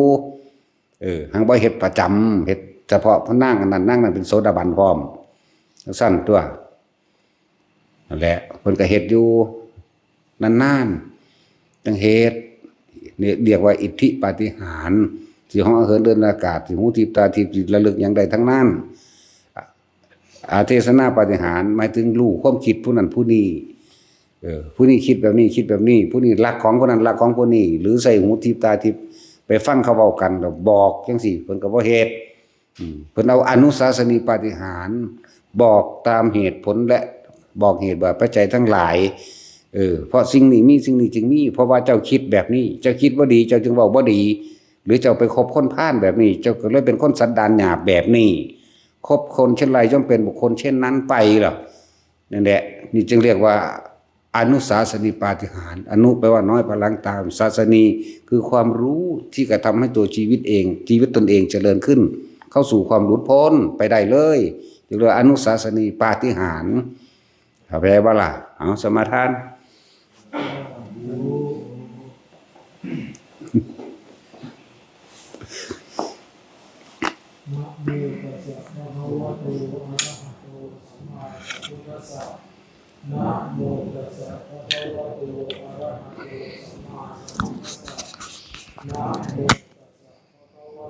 หังบ่เฮ็ดประจำเฮ็ดเฉพาะเพราะนางอันนั้นนางนั้นเป็นโสดาบันพร้อมสั้นตัวนั่นแหละเพิ่นก็เฮ็ดอยู่นานๆจังเฮ็ดนี่เรียกว่าอิทธิปาฏิหาริย์สิฮ้อเหินเดินอากาศสิหูทิพตาทิพจิตระลึกหยังได้ทั้งนั้นอาเทศนาปาฏิหาริย์หมายถึงรู้ความคิดผู้นั้นผู้นี้ผู้นี้คิดแบบนี้คิดแบบนี้ผู้นี้รักของผู้นั้นรักของผู้นี้หรือใส่หูทิพตาทิพไปฟังเขาเว้ากันแล้วบอกจังซี่เพิ่นก็บ่เฮ็ดเพิ่นเอาอนุสาสนีปาฏิหาริย์บอกตามเหตุผลและบอกเหตุว่าปัจจัยทั้งหลายเพราะสิ่งนี้มีสิ่งนี้จึงมีเพราะว่าเจ้าคิดแบบนี้เจ้าคิดบ่ดีเจ้าจึงเว้าบ่ดีหรือเจ้าไปคบคนพาลแบบนี้เจ้าก็เลยเป็นคนสันดานหยาบแบบนี้คบคนเช่นไรย่อมเป็นบุคคลเช่นนั้นไปล่ะนั่นแหละนี่จึงเรียกว่าอนุสาสนีปาฏิหาริย์อนุแปลว่าน้อยพลังตามศาสนีคือความรู้ที่กระทำให้ตัวชีวิตตนเองเจริญขึ้นเข้าสู่ความหลุดพ้นไปได้เลยเรียกว่าอนุสาสนีปาฏิหาริย์เข้าใจบ่ล่ะเอาสมาทานนะโมตัสสะภะคะวะโตอะระหะโตสัมมาสัมพุทธัสสะนะโม